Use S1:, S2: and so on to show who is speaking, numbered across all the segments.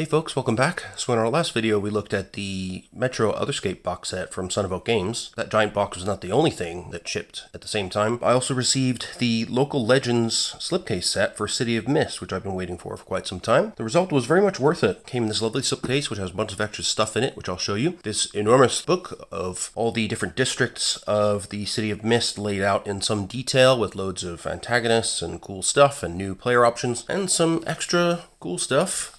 S1: Hey folks, welcome back. So in our last video we looked at the Metro Otherscape box set from Son of Oak Games. That giant box was not the only thing that shipped at the same time. I also received the Local Legends slipcase set for City of Mist, which I've been waiting for quite some time. The result was very much worth it. It came in this lovely slipcase which has a bunch of extra stuff in it, which I'll show you. This enormous book of all the different districts of the City of Mist laid out in some detail with loads of antagonists and cool stuff and new player options and some extra cool stuff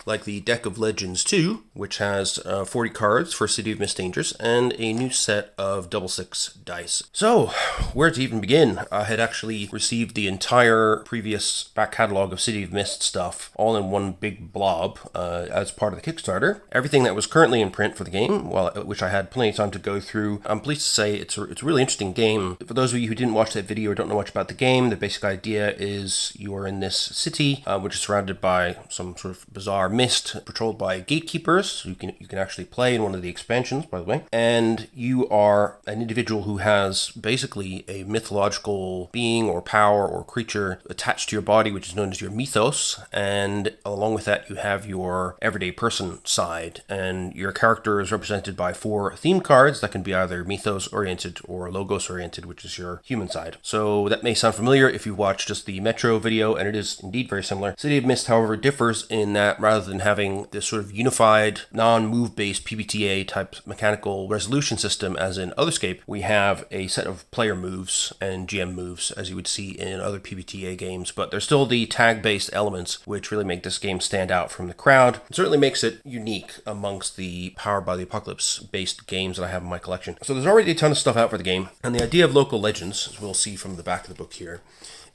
S1: like the Deck of Legends 2, which has 40 cards for City of Mist Dangers, and a new set of 6 dice. So, where to even begin? I had actually received the entire previous back catalog of City of Mist stuff, all in one big blob, as part of the Kickstarter. Everything that was currently in print for the game, which I had plenty of time to go through. I'm pleased to say it's a really interesting game. For those of you who didn't watch that video or don't know much about the game, the basic idea is you are in this city, which is surrounded by some sort of bizarre mist, patrolled by gatekeepers. You can actually play in one of the expansions, by the way. And you are an individual who has basically a mythological being or power or creature attached to your body, which is known as your mythos. And along with that, you have your everyday person side. And your character is represented by 4 theme cards that can be either mythos-oriented or logos-oriented, which is your human side. So that may sound familiar if you watch just the Metro video, and it is indeed very similar. City of Mist, however, differs in that rather than having this sort of unified, non-move based PBTA type mechanical resolution system as in Otherscape, we have a set of player moves and GM moves as you would see in other PBTA games, but there's still the tag based elements which really make this game stand out from the crowd. It certainly makes it unique amongst the Powered by the Apocalypse based games that I have in my collection. So there's already a ton of stuff out for the game, and the idea of Local Legends, as we'll see from the back of the book here,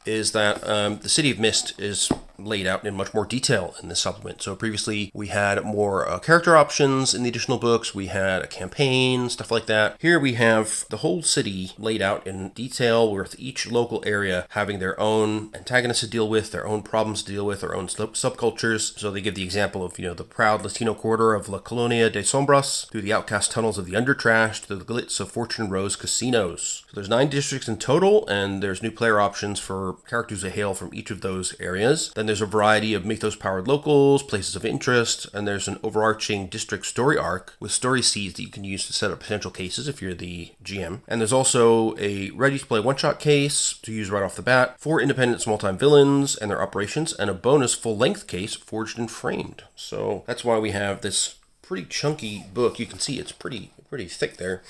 S1: is that the City of Mist is laid out in much more detail in this supplement. So previously we had more character options in the additional books, we had a campaign, stuff like that. Here we have the whole city laid out in detail with each local area having their own antagonists to deal with, their own problems to deal with, their own subcultures. So they give the example of, the proud Latino quarter of La Colonia de Sombras, through the outcast tunnels of the Undertrash, to the glitz of Fortune Rose casinos. So there's 9 districts in total, and there's new player options for characters that hail from each of those areas. Then there's a variety of mythos-powered locals, places of interest, and there's an overarching district story arc with story seeds that you can use to set up potential cases if you're the GM. And there's also a ready-to-play one-shot case to use right off the bat, 4 independent small-time villains and their operations, and a bonus full-length case forged and framed. So that's why we have this pretty chunky book. You can see it's pretty thick there.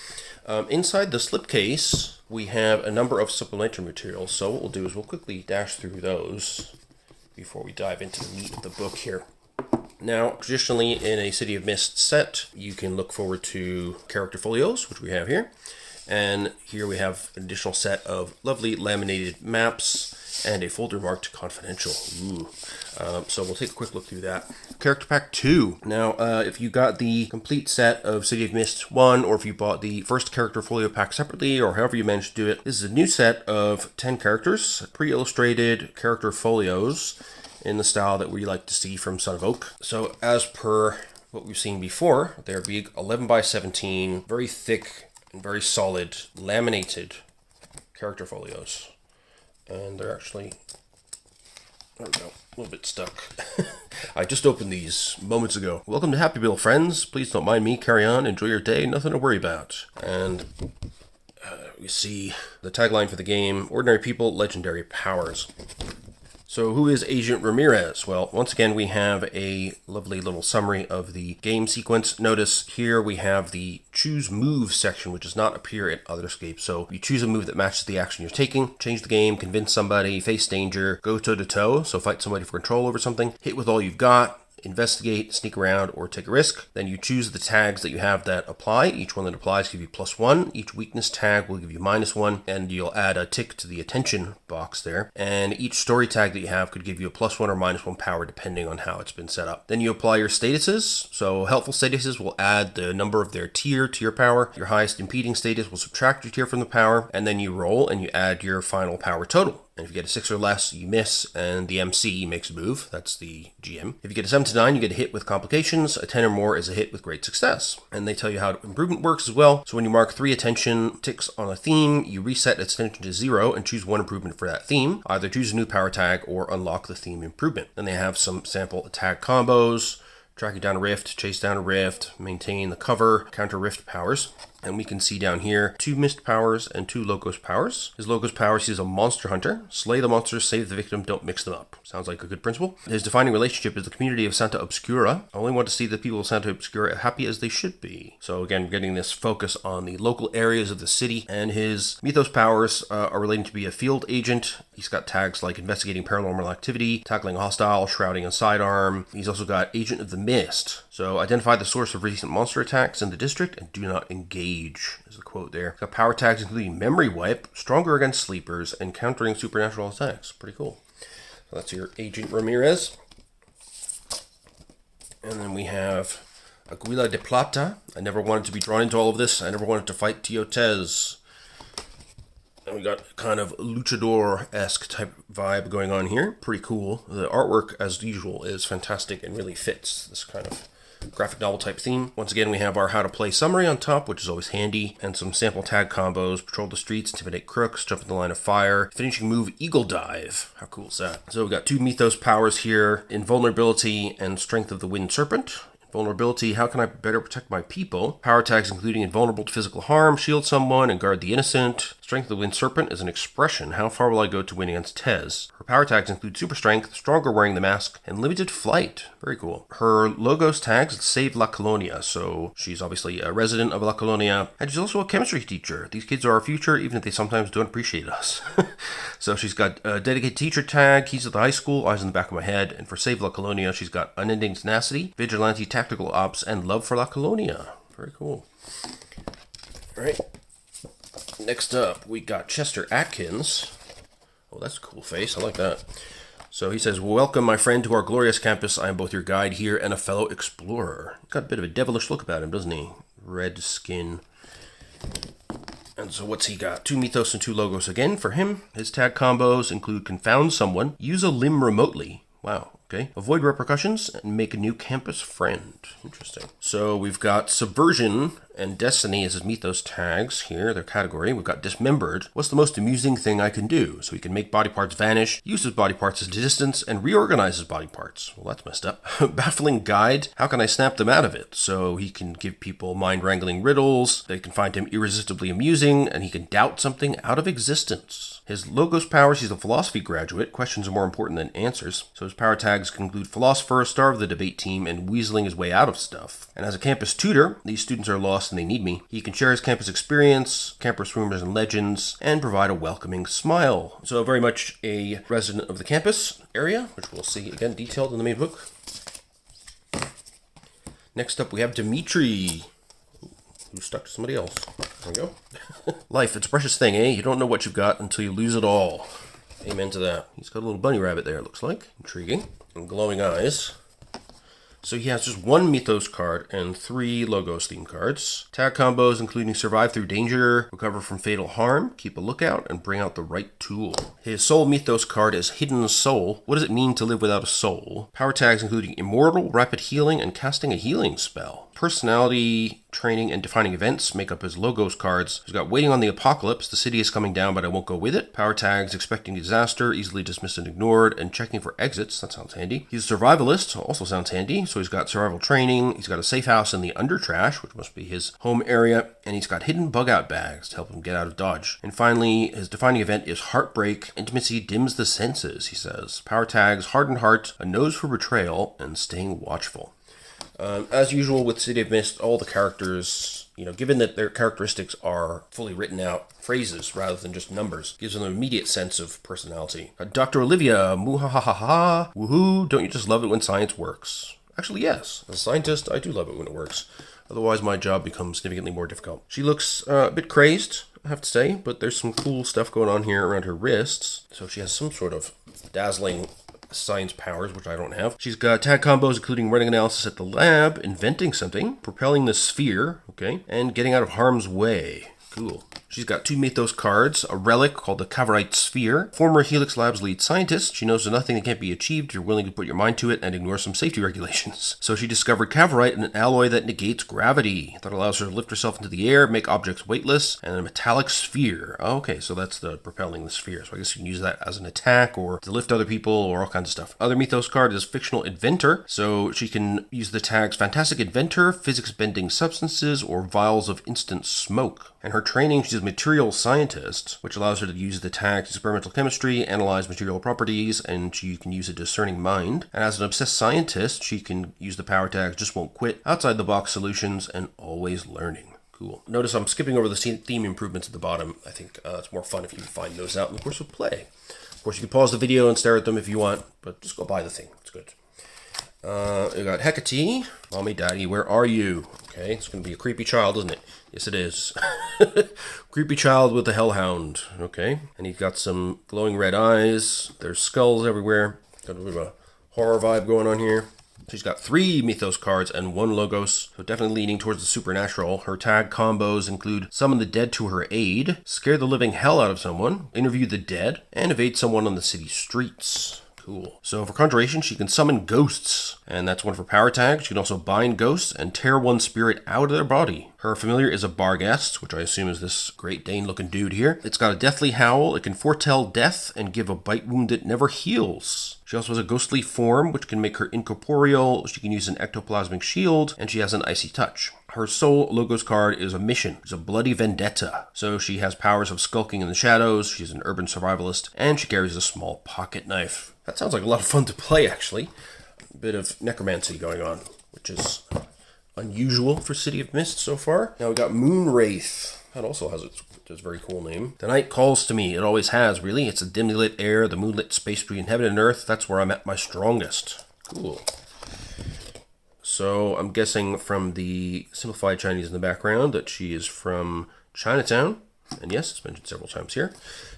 S1: Inside the slipcase, we have a number of supplementary materials. So what we'll do is we'll quickly dash through those before we dive into the meat of the book here. Now, traditionally in a City of Mist set, you can look forward to character folios, which we have here. And here we have an additional set of lovely laminated maps and a folder marked confidential. So we'll take a quick look through that. Character Pack 2. Now, if you got the complete set of City of Mist 1, or if you bought the first character folio pack separately, or however you managed to do it, this is a new set of 10 characters, pre-illustrated character folios in the style that we like to see from Son of Oak. So as per what we've seen before, they're big 11 by 17, very thick and very solid laminated character folios. And they're actually, there we go, a little bit stuck. I just opened these moments ago. Welcome to Happy Meal, friends. Please don't mind me. Carry on. Enjoy your day. Nothing to worry about. And we see the tagline for the game, Ordinary People, Legendary Powers. So who is Agent Ramirez? Well, once again, we have a lovely little summary of the game sequence. Notice here we have the Choose Move section, which does not appear in Otherscape. So you choose a move that matches the action you're taking, change the game, convince somebody, face danger, go toe-to-toe, so fight somebody for control over something, hit with all you've got, investigate, sneak around, or take a risk. Then you choose the tags that you have that apply. Each one that applies gives you +1. Each weakness tag will give you -1, and you'll add a tick to the attention box there. And each story tag that you have could give you a +1 or -1 power depending on how it's been set up. Then you apply your statuses. So helpful statuses will add the number of their tier to your power. Your highest impeding status will subtract your tier from the power, and then you roll and you add your final power total. And if you get a 6 or less, you miss, and the MC makes a move. That's the GM. If you get a 7 to 9, you get a hit with complications. A 10 or more is a hit with great success. And they tell you how improvement works as well. So when you mark 3 attention ticks on a theme, you reset its attention to 0 and choose 1 improvement for that theme. Either choose a new power tag or unlock the theme improvement. Then they have some sample attack combos, Tracking down a rift, chase down a rift, maintain the cover, counter rift powers. And we can see down here 2 mist powers and 2 logos powers. His logos powers, he's a monster hunter. Slay the monsters, save the victim, don't mix them up. Sounds like a good principle. His defining relationship is the community of Santa Obscura. I only want to see the people of Santa Obscura happy as they should be. So again, getting this focus on the local areas of the city. And his mythos powers are relating to be a field agent. He's got tags like investigating paranormal activity, tackling a hostile, shrouding a sidearm. He's also got agent of the mist. So identify the source of recent monster attacks in the district and do not engage. Is the quote there. Got power tags including memory wipe, stronger against sleepers, and countering supernatural attacks. Pretty cool. So that's your Agent Ramirez. And then we have Aguila de Plata. I never wanted to be drawn into all of this. I never wanted to fight Teotez. And we got kind of luchador-esque type vibe going on here. Pretty cool. The artwork, as usual, is fantastic and really fits this kind of graphic novel type theme. Once again, we have our how to play summary on top, which is always handy, and some sample tag combos: patrol the streets, intimidate crooks, jump in the line of fire, finishing move eagle dive. How cool is that? So we got 2 mythos powers here: invulnerability and strength of the wind serpent. Vulnerability, how can I better protect my people? Power tags including invulnerable to physical harm, shield someone, and guard the innocent. Strength of the Wind Serpent is an expression. How far will I go to win against Tez? Her power tags include super strength, stronger wearing the mask, and limited flight. Very cool. Her logos tags save La Colonia, so she's obviously a resident of La Colonia, and she's also a chemistry teacher. These kids are our future, even if they sometimes don't appreciate us. So she's got a dedicated teacher tag, keys to the high school, eyes in the back of my head, and for Save La Colonia, she's got unending tenacity, vigilante tactical ops, and love for La Colonia. Very cool. All right. Next up, we got Chester Atkins. Oh, that's a cool face. I like that. So he says, welcome, my friend, to our glorious campus. I am both your guide here and a fellow explorer. Got a bit of a devilish look about him, doesn't he? Red skin. And so what's he got? 2 mythos and 2 logos again for him. His tag combos include confound someone, use a limb remotely. Wow. Okay. Avoid repercussions and make a new campus friend. Interesting. So we've got subversion and destiny as his mythos tags here, their category. We've got dismembered. What's the most amusing thing I can do? So he can make body parts vanish, use his body parts as distance, and reorganize his body parts. Well, that's messed up. Baffling guide. How can I snap them out of it? So he can give people mind-wrangling riddles. They can find him irresistibly amusing, and he can doubt something out of existence. His logos powers, he's a philosophy graduate. Questions are more important than answers. So his power tags conclude philosopher, star of the debate team, and weaseling his way out of stuff. And as a campus tutor, these students are lost and they need me. He can share his campus experience, campus rumors and legends, and provide a welcoming smile. So very much a resident of the campus area, which we'll see again detailed in the main book. Next up, we have Dimitri, who's stuck to somebody else. There we go. Life, it's a precious thing, eh? You don't know what you've got until you lose it all. Amen to that. He's got a little bunny rabbit there, it looks like. Intriguing. And glowing eyes. So he has just 1 mythos card and 3 logos theme cards. Tag combos including survive through danger, recover from fatal harm, keep a lookout, and bring out the right tool. His soul mythos card is hidden soul. What does it mean to live without a soul? Power tags including immortal, rapid healing, and casting a healing spell. Personality, training, and defining events make up his logos cards. He's got waiting on the apocalypse, the city is coming down but I won't go with it. Power tags, expecting disaster, easily dismissed and ignored, and checking for exits. That sounds handy. He's a survivalist, also sounds handy. So he's got survival training, he's got a safe house in the undertrash, which must be his home area, and he's got hidden bug out bags to help him get out of dodge. And finally, his defining event is heartbreak. Intimacy dims the senses, he says. Power tags, hardened heart, a nose for betrayal, and staying watchful. As usual with City of Mist, all the characters, given that their characteristics are fully written out phrases rather than just numbers, gives them an immediate sense of personality. Dr. Olivia, moo-ha-ha-ha-ha, woohoo, don't you just love it when science works? Actually, yes. As a scientist, I do love it when it works. Otherwise, my job becomes significantly more difficult. She looks a bit crazed, I have to say, but there's some cool stuff going on here around her wrists. So she has some sort of dazzling science powers, which I don't have. She's got tag combos including running analysis at the lab, inventing something, propelling the sphere, okay, and getting out of harm's way. Cool. She's got 2 Mythos cards, a relic called the Cavorite Sphere. Former Helix Labs lead scientist, she knows there's nothing that can't be achieved if you're willing to put your mind to it and ignore some safety regulations. So she discovered Cavorite, an alloy that negates gravity, that allows her to lift herself into the air, make objects weightless, and a metallic sphere. Okay, so that's the propelling the sphere. So I guess you can use that as an attack or to lift other people or all kinds of stuff. Other Mythos card is Fictional Inventor, so she can use the tags Fantastic Inventor, Physics-Bending Substances, or Vials of Instant Smoke. And her training, she's a material scientist, which allows her to use the tags experimental chemistry, analyze material properties, and she can use a discerning mind. And as an obsessed scientist, she can use the power tags Just Won't Quit, Outside the Box Solutions, and Always Learning. Cool. Notice I'm skipping over the theme improvements at the bottom. I think it's more fun if you find those out in the course of play. Of course, you can pause the video and stare at them if you want, but just go buy the thing. It's good. We got Hecate. Mommy, Daddy, where are you? Okay, it's going to be a creepy child, isn't it? Yes, it is. Creepy child with a hellhound. Okay, and he's got some glowing red eyes. There's skulls everywhere. Got a bit of a horror vibe going on here. She's got 3 Mythos cards and 1 Logos, so definitely leaning towards the supernatural. Her tag combos include Summon the Dead to her aid, Scare the living hell out of someone, Interview the dead, and Evade someone on the city streets. Cool. So for Conjuration, she can summon ghosts, and that's one of her power tags. She can also bind ghosts and tear one's spirit out of their body. Her familiar is a Barghest, which I assume is this Great Dane-looking dude here. It's got a deathly howl. It can foretell death and give a bite wound that never heals. She also has a ghostly form, which can make her incorporeal. She can use an ectoplasmic shield, and she has an icy touch. Her sole Logos card is a mission. It's a bloody vendetta. So she has powers of skulking in the shadows. She's an urban survivalist, and she carries a small pocket knife. That sounds like a lot of fun to play, actually. A bit of necromancy going on, which is unusual for City of Mist so far. Now we got Moonwraith. That also has its a very cool name. The night calls to me. It always has, really. It's a dimly lit air, the moonlit space between heaven and earth. That's where I'm at my strongest. Cool. So I'm guessing from the simplified Chinese in the background that she is from Chinatown. And yes, it's mentioned several times here.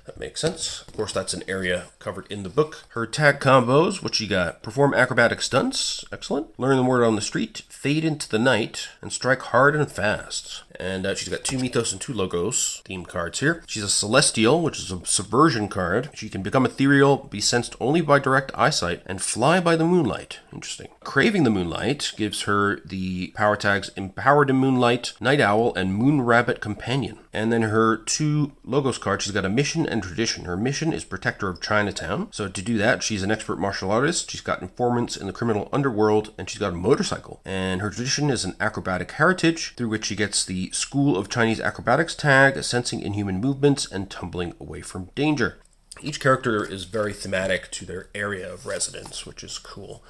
S1: That makes sense. Of course, that's an area covered in the book. Her tag combos, what she got? Perform acrobatic stunts. Excellent. Learn the word on the street. Fade into the night. And strike hard and fast. And she's got 2 Mythos and 2 Logos themed cards here. She's a Celestial, which is a subversion card. She can become ethereal, be sensed only by direct eyesight, and fly by the moonlight. Interesting. Craving the Moonlight gives her the power tags Empowered in Moonlight, Night Owl, and Moon Rabbit Companion. And then her 2 Logos cards, she's got a mission and tradition. Her mission is Protector of Chinatown. So to do that, she's an expert martial artist. She's got informants in the criminal underworld, and she's got a motorcycle. And her tradition is an acrobatic heritage, through which she gets the School of Chinese Acrobatics tag, sensing inhuman movements and tumbling away from danger. Each character is very thematic to their area of residence, which is cool.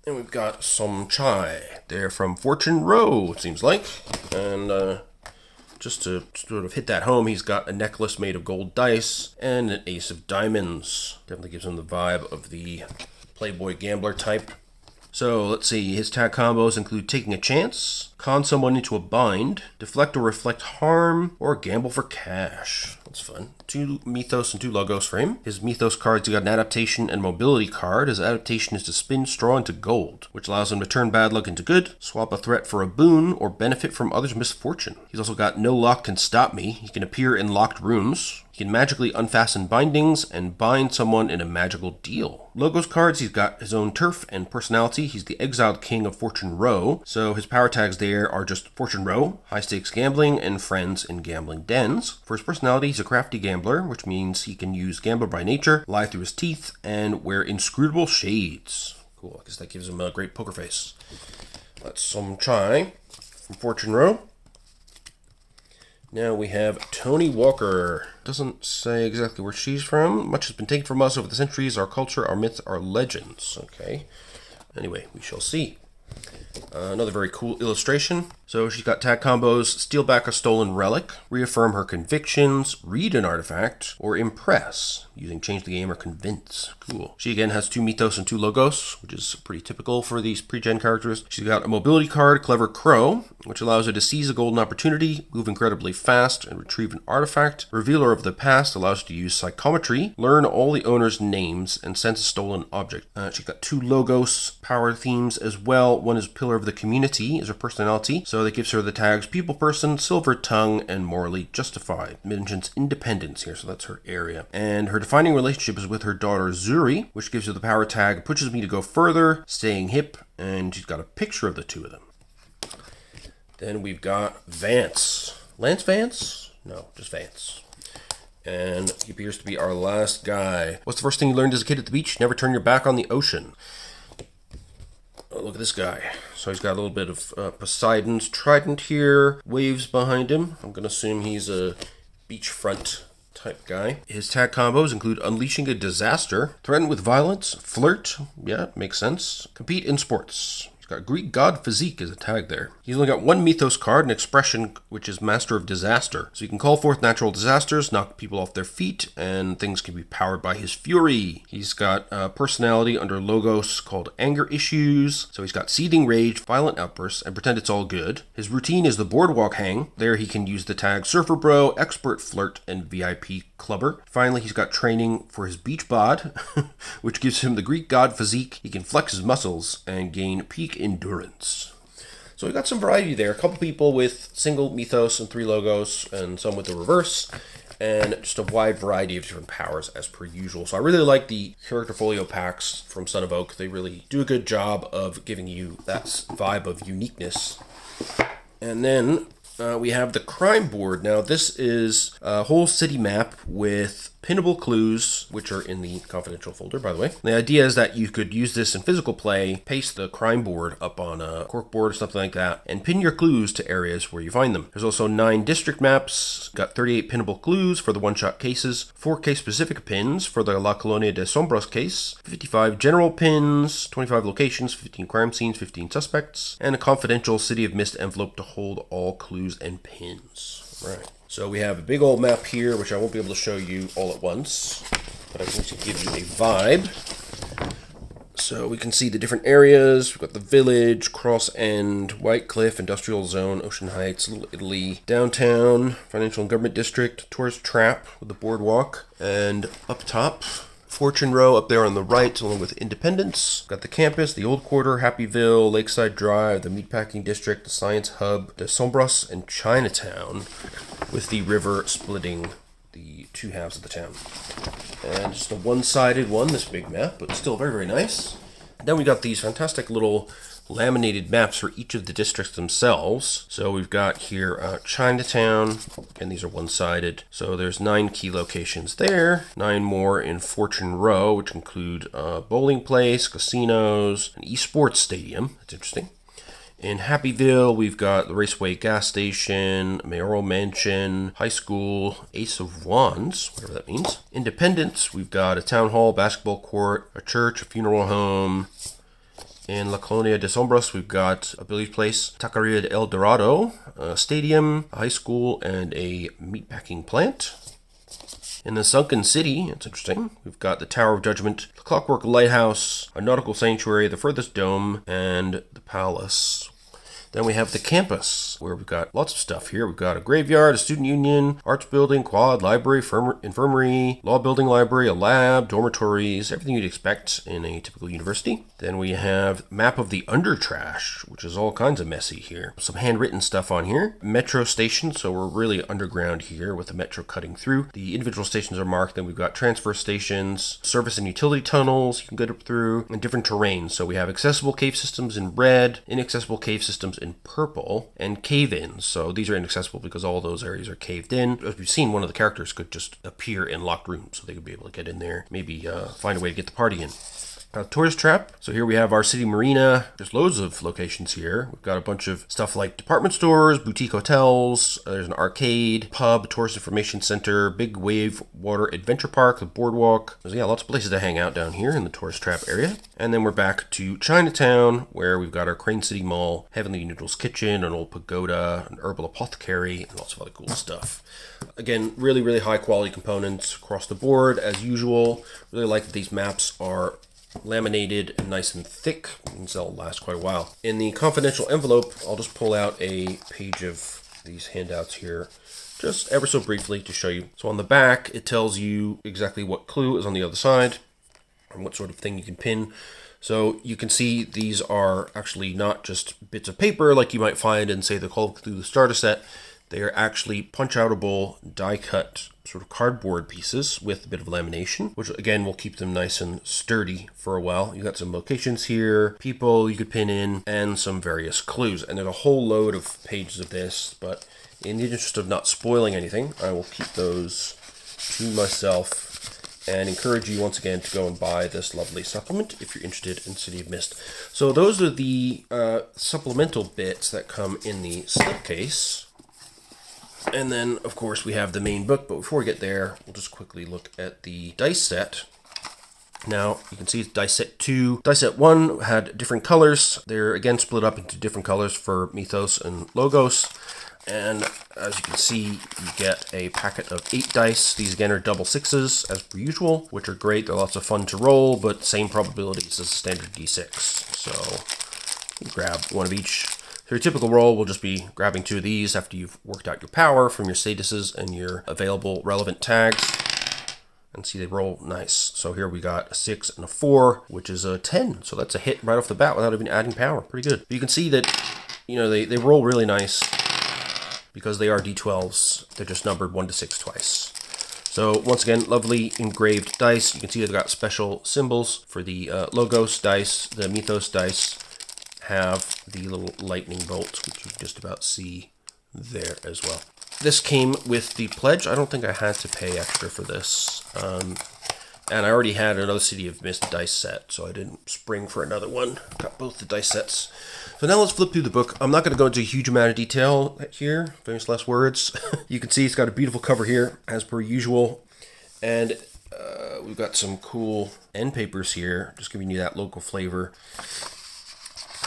S1: And we've got Som Chai. They're from Fortune Row, it seems like. And just to sort of hit that home, he's got a necklace made of gold dice and an ace of diamonds. Definitely gives him the vibe of the playboy gambler type. So let's see, his tag combos include Taking a Chance, Con someone into a bind, Deflect or reflect harm, or Gamble for cash. That's fun. 2 Mythos and 2 Logos for him. His Mythos cards, he got an adaptation and mobility card. His adaptation is to spin straw into gold, which allows him to turn bad luck into good, swap a threat for a boon, or benefit from others' misfortune. He's also got No Lock Can Stop Me. He can appear in locked rooms. He can magically unfasten bindings and bind someone in a magical deal. Logos cards, he's got his own turf and personality. He's the exiled king of Fortune Row. So his power tags there are just Fortune Row, high stakes gambling, and friends in gambling dens. For his personality, he's a crafty gambler, which means he can use gambler by nature, lie through his teeth, and wear inscrutable shades. Cool, I guess that gives him a great poker face. That's Som Chai from Fortune Row. Now we have Tony Walker. Doesn't say exactly where she's from. Much has been taken from us over the centuries. Our culture, our myths, our legends. Okay. Anyway, we shall see. Another very cool illustration. So she's got tag combos, steal back a stolen relic, reaffirm her convictions, read an artifact, or impress, using change the game or convince. Cool. She again has 2 Mythos and 2 Logos, which is pretty typical for these pre-gen characters. She's got a mobility card, Clever Crow, which allows her to seize a golden opportunity, move incredibly fast, and retrieve an artifact. Revealer of the Past allows her to use psychometry, learn all the owner's names, and sense a stolen object. She's got 2 Logos power themes as well. One is pillar of the community, is her personality. So that gives her the tags people person, silver tongue, and morally justified. It mentions independence here, so that's her area. And her defining relationship is with her daughter Zuri, which gives her the power tag, pushes me to go further, staying hip, and she's got a picture of the two of them. Then we've got Vance. Lance Vance? No, just Vance. And he appears to be our last guy. What's the first thing you learned as a kid at the beach? Never turn your back on the ocean. Oh, look at this guy. So he's got a little bit of Poseidon's trident here. Waves behind him. I'm going to assume he's a beachfront type guy. His tag combos include unleashing a disaster, threaten with violence, flirt. Yeah, makes sense. Compete in sports. He's got Greek god physique as a tag there. He's only got one mythos card, an expression, which is Master of Disaster. So he can call forth natural disasters, knock people off their feet, and things can be powered by his fury. He's got a personality under logos called Anger Issues. So he's got seething rage, violent outbursts, and pretend it's all good. His routine is the boardwalk hang. There he can use the tag Surfer Bro, Expert Flirt, and VIP Clubber. Finally, he's got training for his beach bod, which gives him the Greek god physique. He can flex his muscles and gain peak endurance. So we got some variety there. A couple people with single mythos and 3 logos, and some with the reverse, and just a wide variety of different powers as per usual. So I really like the character folio packs from Son of Oak. They really do a good job of giving you that vibe of uniqueness. And then we have the crime board. Now this is a whole city map with pinnable clues, which are in the confidential folder, by the way. The idea is that you could use this in physical play, paste the crime board up on a corkboard or something like that, and pin your clues to areas where you find them. There's also 9 district maps, got 38 pinnable clues for the one-shot cases, 4 case-specific pins for the La Colonia de Sombras case, 55 general pins, 25 locations, 15 crime scenes, 15 suspects, and a confidential City of Mist envelope to hold all clues and pins. Right. So we have a big old map here, which I won't be able to show you all at once, but I can give you a vibe. So we can see the different areas. We've got the Village, Cross End, White Cliff, Industrial Zone, Ocean Heights, Little Italy, Downtown, Financial and Government District, Tourist Trap with the boardwalk, and up top, Fortune Row up there on the right, along with Independence. Got the campus, the Old Quarter, Happyville, Lakeside Drive, the Meatpacking District, the Science Hub, the Sombras, and Chinatown, with the river splitting the 2 halves of the town. And just a one-sided one, this big map, but still very, very nice. Then we got these fantastic little laminated maps for each of the districts themselves. So we've got here Chinatown, and these are one-sided. So there's 9 key locations there, 9 more in Fortune Row, which include bowling place, casinos, an esports stadium. That's interesting. In Happyville, we've got the Raceway gas station, Mayoral Mansion, high school, Ace of Wands, whatever that means. Independence, we've got a town hall, basketball court, a church, a funeral home. In La Colonia de Sombras, we've got a billiard place, Taqueria de El Dorado, a stadium, a high school, and a meatpacking plant. In the Sunken City, it's interesting, we've got the Tower of Judgment, the Clockwork Lighthouse, a nautical sanctuary, the Furthest Dome, and the Palace. Then we have the campus, where we've got lots of stuff here. We've got a graveyard, a student union, arts building, quad, library, infirmary, law building, library, a lab, dormitories, everything you'd expect in a typical university. Then we have map of the undertrash, which is all kinds of messy here. Some handwritten stuff on here. Metro station, so we're really underground here with the metro cutting through. The individual stations are marked. Then we've got transfer stations, service and utility tunnels you can get up through, and different terrains. So we have accessible cave systems in red, inaccessible cave systems in purple, and cave-ins. So these are inaccessible because all those areas are caved in. As we've seen, one of the characters could just appear in locked rooms, so they could be able to get in there, maybe find a way to get the party in. Tourist trap. So here we have our city marina. There's loads of locations here. We've got a bunch of stuff like department stores, boutique hotels. There's an arcade, pub, tourist information center, big wave water adventure park, the boardwalk. There's lots of places to hang out down here in the tourist trap area. And then we're back to Chinatown, where we've got our Crane City Mall, Heavenly Noodles Kitchen, an old pagoda, an herbal apothecary, and lots of other cool stuff. Again, really, really high quality components across the board as usual. Really like that these maps are laminated and nice and thick, and they'll last quite a while. In the confidential envelope, I'll just pull out a page of these handouts here, just ever so briefly to show you. So on the back, it tells you exactly what clue is on the other side and what sort of thing you can pin. So you can see these are actually not just bits of paper like you might find in, say, the Call of Cthulhu starter set. They are actually punch-outable, die-cut sort of cardboard pieces with a bit of lamination, which again will keep them nice and sturdy for a while. You got some locations here, people you could pin in, and some various clues. And there's a whole load of pages of this, but in the interest of not spoiling anything, I will keep those to myself and encourage you once again to go and buy this lovely supplement if you're interested in City of Mist. So those are the supplemental bits that come in the slipcase. And then, of course, we have the main book, but before we get there, we'll just quickly look at the dice set. Now, you can see it's dice set 2. Dice set 1 had different colors. They're, again, split up into different colors for Mythos and Logos. And as you can see, you get a packet of 8 dice. These, again, are double 6s, as per usual, which are great. They're lots of fun to roll, but same probabilities as a standard d6. So, you grab one of each. So your typical roll will just be grabbing 2 of these after you've worked out your power from your statuses and your available relevant tags. And see, they roll nice. So here we got a 6 and a 4, which is a 10. So that's a hit right off the bat without even adding power. Pretty good. But you can see that, you know, they roll really nice because they are d12s. They're just numbered 1 to 6 twice. So once again, lovely engraved dice. You can see they've got special symbols for the Logos dice. The Mythos dice have the little lightning bolts, which you can just about see there as well. This came with the pledge. I don't think I had to pay extra for this. And I already had another City of Mist dice set, so I didn't spring for another one. Got both the dice sets. So now let's flip through the book. I'm not going to go into a huge amount of detail here. Famous last words. You can see it's got a beautiful cover here, as per usual. And we've got some cool end papers here, just giving you that local flavor.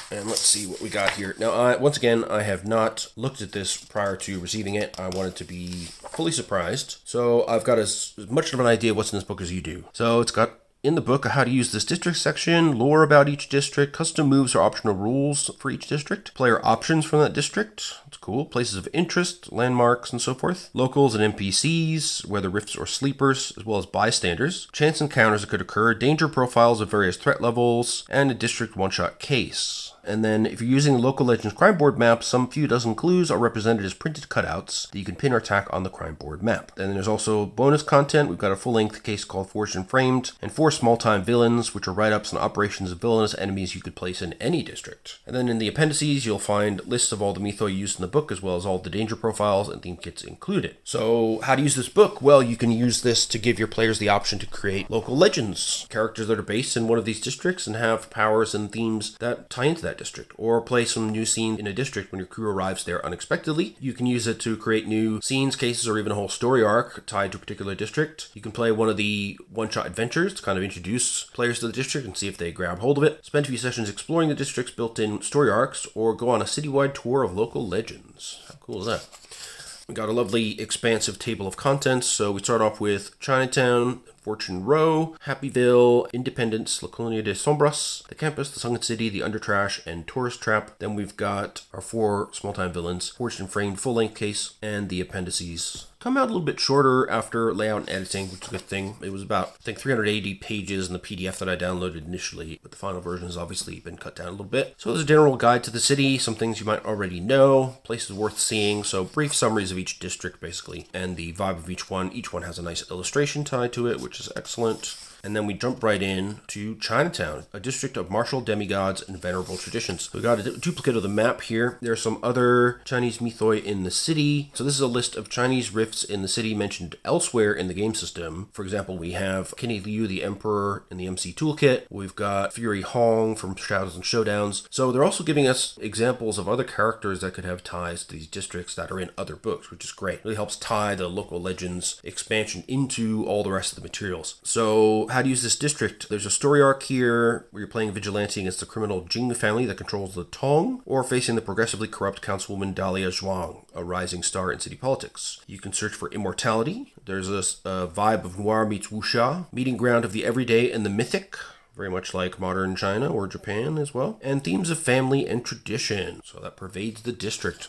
S1: And let's see what we got here. Now, once again, I have not looked at this prior to receiving it. I wanted to be fully surprised. So I've got as much of an idea what's in this book as you do. So it's got in the book how to use this district section, lore about each district, custom moves or optional rules for each district, player options from that district. It's cool. Places of interest, landmarks, and so forth. Locals and NPCs, whether rifts or sleepers, as well as bystanders. Chance encounters that could occur, danger profiles of various threat levels, and a district one-shot case. And then if you're using the local Legends crime board map, some few dozen clues are represented as printed cutouts that you can pin or tack on the crime board map. And then there's also bonus content. We've got a full-length case called Forged and Framed, and 4 small-time villains, which are write-ups and operations of villainous enemies you could place in any district. And then in the appendices, you'll find lists of all the mythoi used in the book, as well as all the danger profiles and theme kits included. So how to use this book? Well, you can use this to give your players the option to create local legends, characters that are based in one of these districts and have powers and themes that tie into that district, or play some new scene in a district when your crew arrives there unexpectedly. You can use it to create new scenes, cases, or even a whole story arc tied to a particular district. You can play one of the one-shot adventures to kind of introduce players to the district and see if they grab hold of it. Spend a few sessions exploring the district's built-in story arcs, or go on a citywide tour of local legends. How cool is that? We got a lovely expansive table of contents. So we start off with Chinatown, Fortune Row, Happyville, Independence, La Colonia de Sombras, the Campus, the Sunken City, the Undertrash, and Tourist Trap. Then we've got our 4 small-time villains, Forged and Framed full-length case, and the appendices. Come out a little bit shorter after layout and editing, which is a good thing. It was about, I think, 380 pages in the PDF that I downloaded initially, but the final version has obviously been cut down a little bit. So there's a general guide to the city, some things you might already know, places worth seeing, so brief summaries of each district, basically, and the vibe of each one. Each one has a nice illustration tied to it, which is excellent. And then we jump right in to Chinatown, a district of martial demigods and venerable traditions. We got a duplicate of the map here. There are some other Chinese mythoi in the city. So this is a list of Chinese rifts in the city mentioned elsewhere in the game system. For example, we have Kenny Liu, the Emperor, in the MC Toolkit. We've got Fury Hong from Shadows and Showdowns. So they're also giving us examples of other characters that could have ties to these districts that are in other books, which is great. It really helps tie the local legends expansion into all the rest of the materials. So how to use this district. There's a story arc here where you're playing vigilante against the criminal Jing family that controls the Tong, or facing the progressively corrupt councilwoman Dahlia Zhuang, a rising star in city politics. You can search for immortality. There's a vibe of noir meets wuxia, meeting ground of the everyday and the mythic, very much like modern China or Japan as well, and themes of family and tradition. So that pervades the district.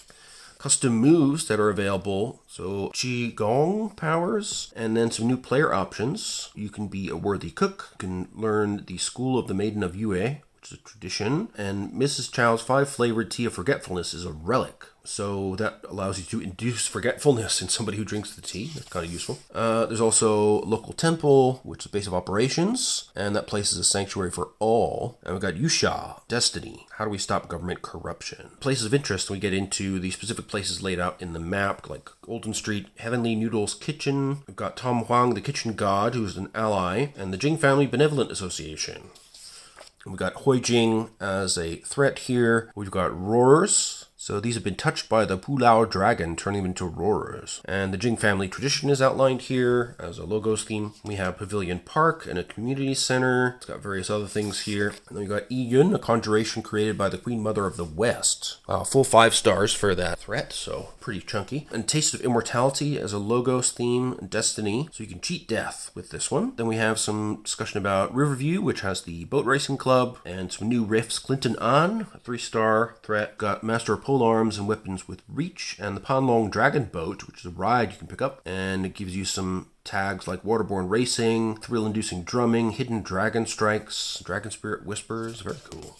S1: custom moves that are available. So Qigong powers, and then some new player options. You can be a worthy cook. You can learn the School of the Maiden of Yue, which is a tradition. And Mrs. Chow's 5-flavored tea of forgetfulness is a relic. So that allows you to induce forgetfulness in somebody who drinks the tea. That's kind of useful. There's also local temple, which is the base of operations, and that place is a sanctuary for all. And we've got Yusha, destiny. How do we stop government corruption? Places of interest, we get into the specific places laid out in the map, like Golden Street, Heavenly Noodles Kitchen. We've got Tom Huang, the kitchen god, who's an ally, and the Jing Family Benevolent Association. And we've got Hui Jing as a threat here. We've got roars. So these have been touched by the Pulao dragon, turning them into roarers. And the Jing family tradition is outlined here as a logos theme. We have Pavilion Park and a community center. It's got various other things here. And then we got Yun, a conjuration created by the Queen Mother of the West. Wow, full 5 stars for that threat, so pretty chunky. And Taste of Immortality as a logos theme, destiny. So you can cheat death with this one. Then we have some discussion about Riverview, which has the boat racing club, and some new riffs. Clinton An, a 3-star threat. Got Master of Pole arms and weapons with reach, and the Panlong Dragon Boat, which is a ride you can pick up, and it gives you some tags like waterborne racing, thrill-inducing drumming, hidden dragon strikes, dragon spirit whispers. Very cool.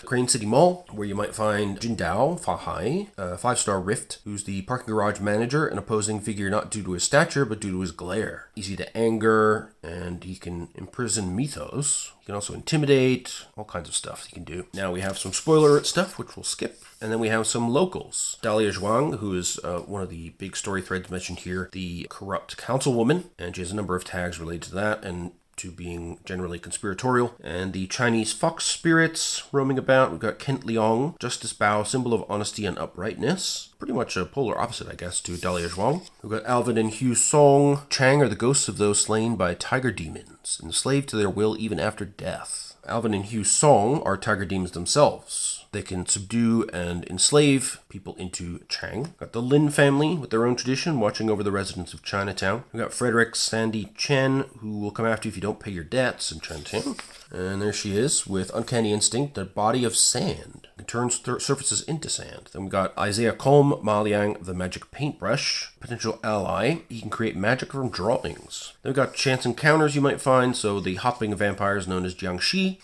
S1: Crane City Mall, where you might find Jindao Fahai, a 5-star Rift, who's the parking garage manager, an opposing figure not due to his stature, but due to his glare. Easy to anger, and he can imprison mythos. He can also intimidate, all kinds of stuff he can do. Now we have some spoiler stuff, which we'll skip. And then we have some locals. Dahlia Zhuang, who is one of the big story threads mentioned here, the corrupt councilwoman, and she has a number of tags related to that, and to being generally conspiratorial. And the Chinese fox spirits roaming about. We've got Kent Leong, Justice Bao, symbol of honesty and uprightness. Pretty much a polar opposite, I guess, to Dahlia Zhuang. We've got Alvin and Hugh Song. Chang are the ghosts of those slain by tiger demons, enslaved to their will even after death. Alvin and Hugh Song are tiger demons themselves. They can subdue and enslave people into Chang. Got the Lin family with their own tradition, watching over the residents of Chinatown. We got Frederick Sandy Chen, who will come after you if you don't pay your debts in Chinatown. And there she is with Uncanny Instinct, the body of sand. It turns surfaces into sand. Then we got Isaiah Colm, Ma Liang, the magic paintbrush. Potential ally. He can create magic from drawings. Then we got chance encounters you might find. So the hopping vampires known as Jiangxi.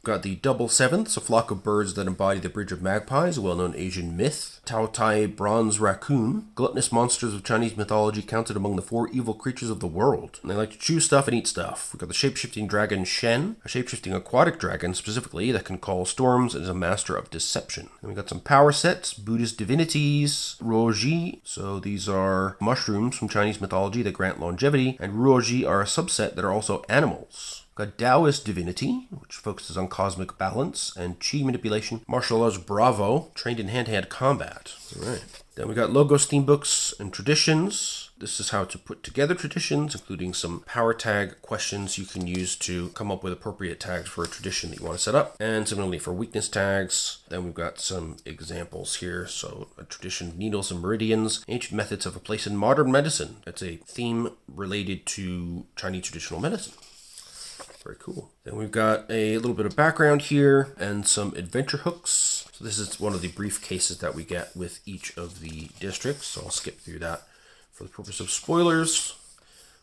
S1: Got the Double Sevenths, a flock of birds that embody the Bridge of Magpies, a well-known Asian myth. Tao Tai Bronze Raccoon, gluttonous monsters of Chinese mythology counted among the 4 evil creatures of the world. And they like to chew stuff and eat stuff. We've got the shape-shifting dragon Shen, a shape-shifting aquatic dragon specifically that can call storms and is a master of deception. And we got some power sets, Buddhist divinities, Ruoji, so these are mushrooms from Chinese mythology that grant longevity, and Ruoji are a subset that are also animals. Got Taoist divinity, which focuses on cosmic balance and chi manipulation. Martial arts Bravo, trained in hand-to-hand combat. All right. Then we got logos, theme books, and traditions. This is how to put together traditions, including some power tag questions you can use to come up with appropriate tags for a tradition that you want to set up. And similarly for weakness tags. Then we've got some examples here. So a tradition, needles and meridians, ancient methods of a place in modern medicine. That's a theme related to Chinese traditional medicine. Very cool. Then we've got a little bit of background here and some adventure hooks. So this is one of the brief cases that we get with each of the districts. So I'll skip through that for the purpose of spoilers.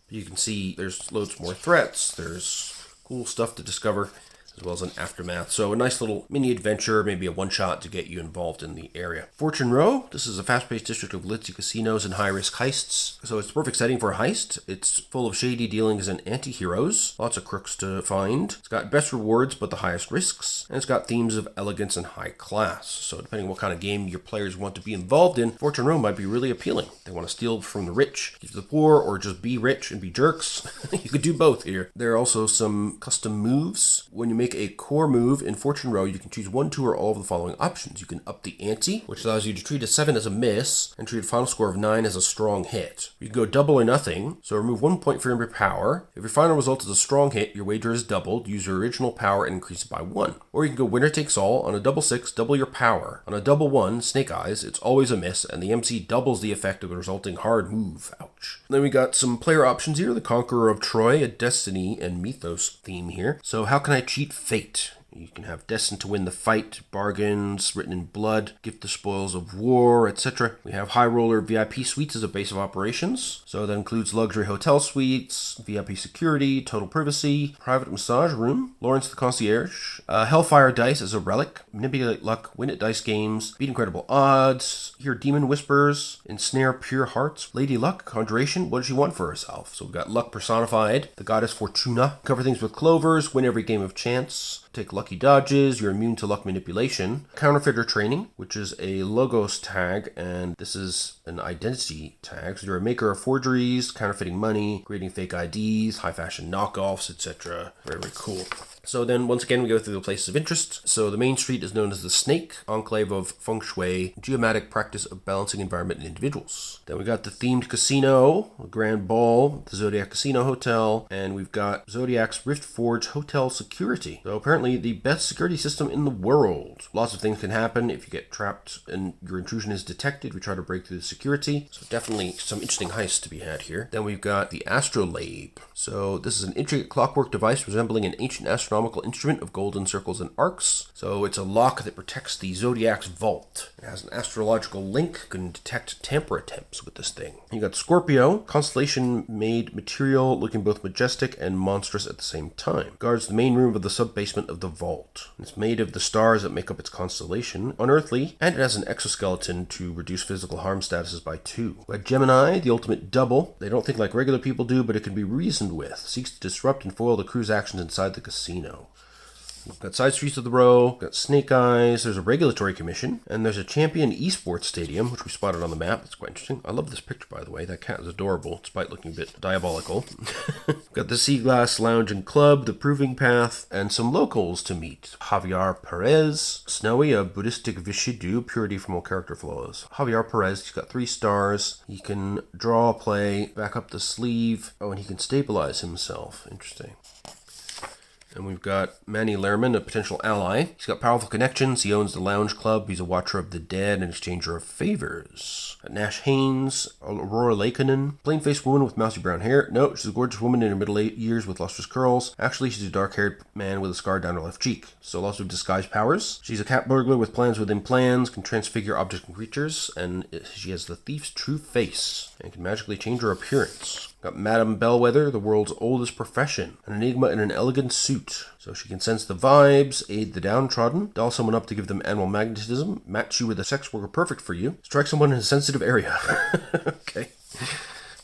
S1: But you can see there's loads more threats. There's cool stuff to discover, as well as an aftermath. So a nice little mini adventure, maybe a one-shot to get you involved in the area. Fortune Row, this is a fast-paced district of glitzy casinos and high-risk heists. So it's the perfect setting for a heist. It's full of shady dealings and anti-heroes. Lots of crooks to find. It's got best rewards, but the highest risks. And it's got themes of elegance and high class. So depending on what kind of game your players want to be involved in, Fortune Row might be really appealing. They want to steal from the rich, give to the poor, or just be rich and be jerks. You could do both here. There are also some custom moves. When you make a core move in Fortune Row, you can choose 1, 2, or all of the following options. You can up the ante, which allows you to treat a 7 as a miss and treat a final score of 9 as a strong hit. You can go double or nothing, so remove 1 point from your power. If your final result is a strong hit, your wager is doubled. Use your original power and increase it by 1. Or you can go winner takes all. On a double 6, double your power. On a double 1, Snake Eyes, it's always a miss, and the MC doubles the effect of the resulting hard move. Ouch. Then we got some player options here. The Conqueror of Troy, a Destiny and Mythos theme here. So how can I cheat Fate You can have destined to win the fight, bargains, written in blood, gift the spoils of war, etc. We have high roller VIP suites as a base of operations. So that includes luxury hotel suites, VIP security, total privacy, private massage room, Lawrence the concierge, Hellfire dice as a relic, manipulate luck, win at dice games, beat incredible odds, hear demon whispers, ensnare pure hearts, Lady Luck, conjuration, what does she want for herself? So we've got luck personified, the goddess Fortuna, cover things with clovers, win every game of chance, take lucky dodges, you're immune to luck manipulation. Counterfeiter training, which is a logos tag, and this is an identity tag. So you're a maker of forgeries, counterfeiting money, creating fake IDs, high fashion knockoffs, etc. Very, very cool. So then, once again, we go through the places of interest. So the main street is known as the Snake, enclave of feng shui, geomatic practice of balancing environment and individuals. Then we got the themed casino, the Grand Ball, the Zodiac Casino Hotel, and we've got Zodiac's Rift Forge Hotel Security. So apparently the best security system in the world. Lots of things can happen if you get trapped and your intrusion is detected. We try to break through the security. So definitely some interesting heists to be had here. Then we've got the Astrolabe. So this is an intricate clockwork device resembling an ancient astronomical instrument of golden circles and arcs. So it's a lock that protects the Zodiac's vault. It has an astrological link, can detect tamper attempts with this thing. You got Scorpio, constellation-made material looking both majestic and monstrous at the same time. Guards the main room of the sub-basement of the vault. It's made of the stars that make up its constellation, unearthly, and it has an exoskeleton to reduce physical harm statuses by 2. We got Gemini, the ultimate double. They don't think like regular people do, but it can be reasoned with. Seeks to disrupt and foil the crew's actions inside the casino. We've got side streets of the row, we've got Snake Eyes, there's a regulatory commission, and there's a champion esports stadium, which we spotted on the map. It's quite interesting. I love this picture, by the way. That cat is adorable, despite looking a bit diabolical. We've got the Sea Glass Lounge and Club, the Proving Path, and some locals to meet. Javier Perez, Snowy, a Buddhistic Vishidu, purity from all character flaws. Javier Perez, he's got 3 stars. He can draw, play, back up the sleeve. Oh, and he can stabilize himself. Interesting. And we've got Manny Lehrman, a potential ally. He's got powerful connections. He owns the Lounge Club. He's a watcher of the dead and exchanger of favors. Nash Haynes, Aurora Lakeinen, plain-faced woman with mousy brown hair. No, she's a gorgeous woman in her middle years with lustrous curls. Actually, she's a dark-haired man with a scar down her left cheek. So lots of disguise powers. She's a cat burglar with plans within plans, can transfigure objects and creatures, and she has the thief's true face, and can magically change her appearance. Got Madame Bellwether, the world's oldest profession. An enigma in an elegant suit. So she can sense the vibes, aid the downtrodden, doll someone up to give them animal magnetism, match you with a sex worker perfect for you, strike someone in a sensitive area. Okay.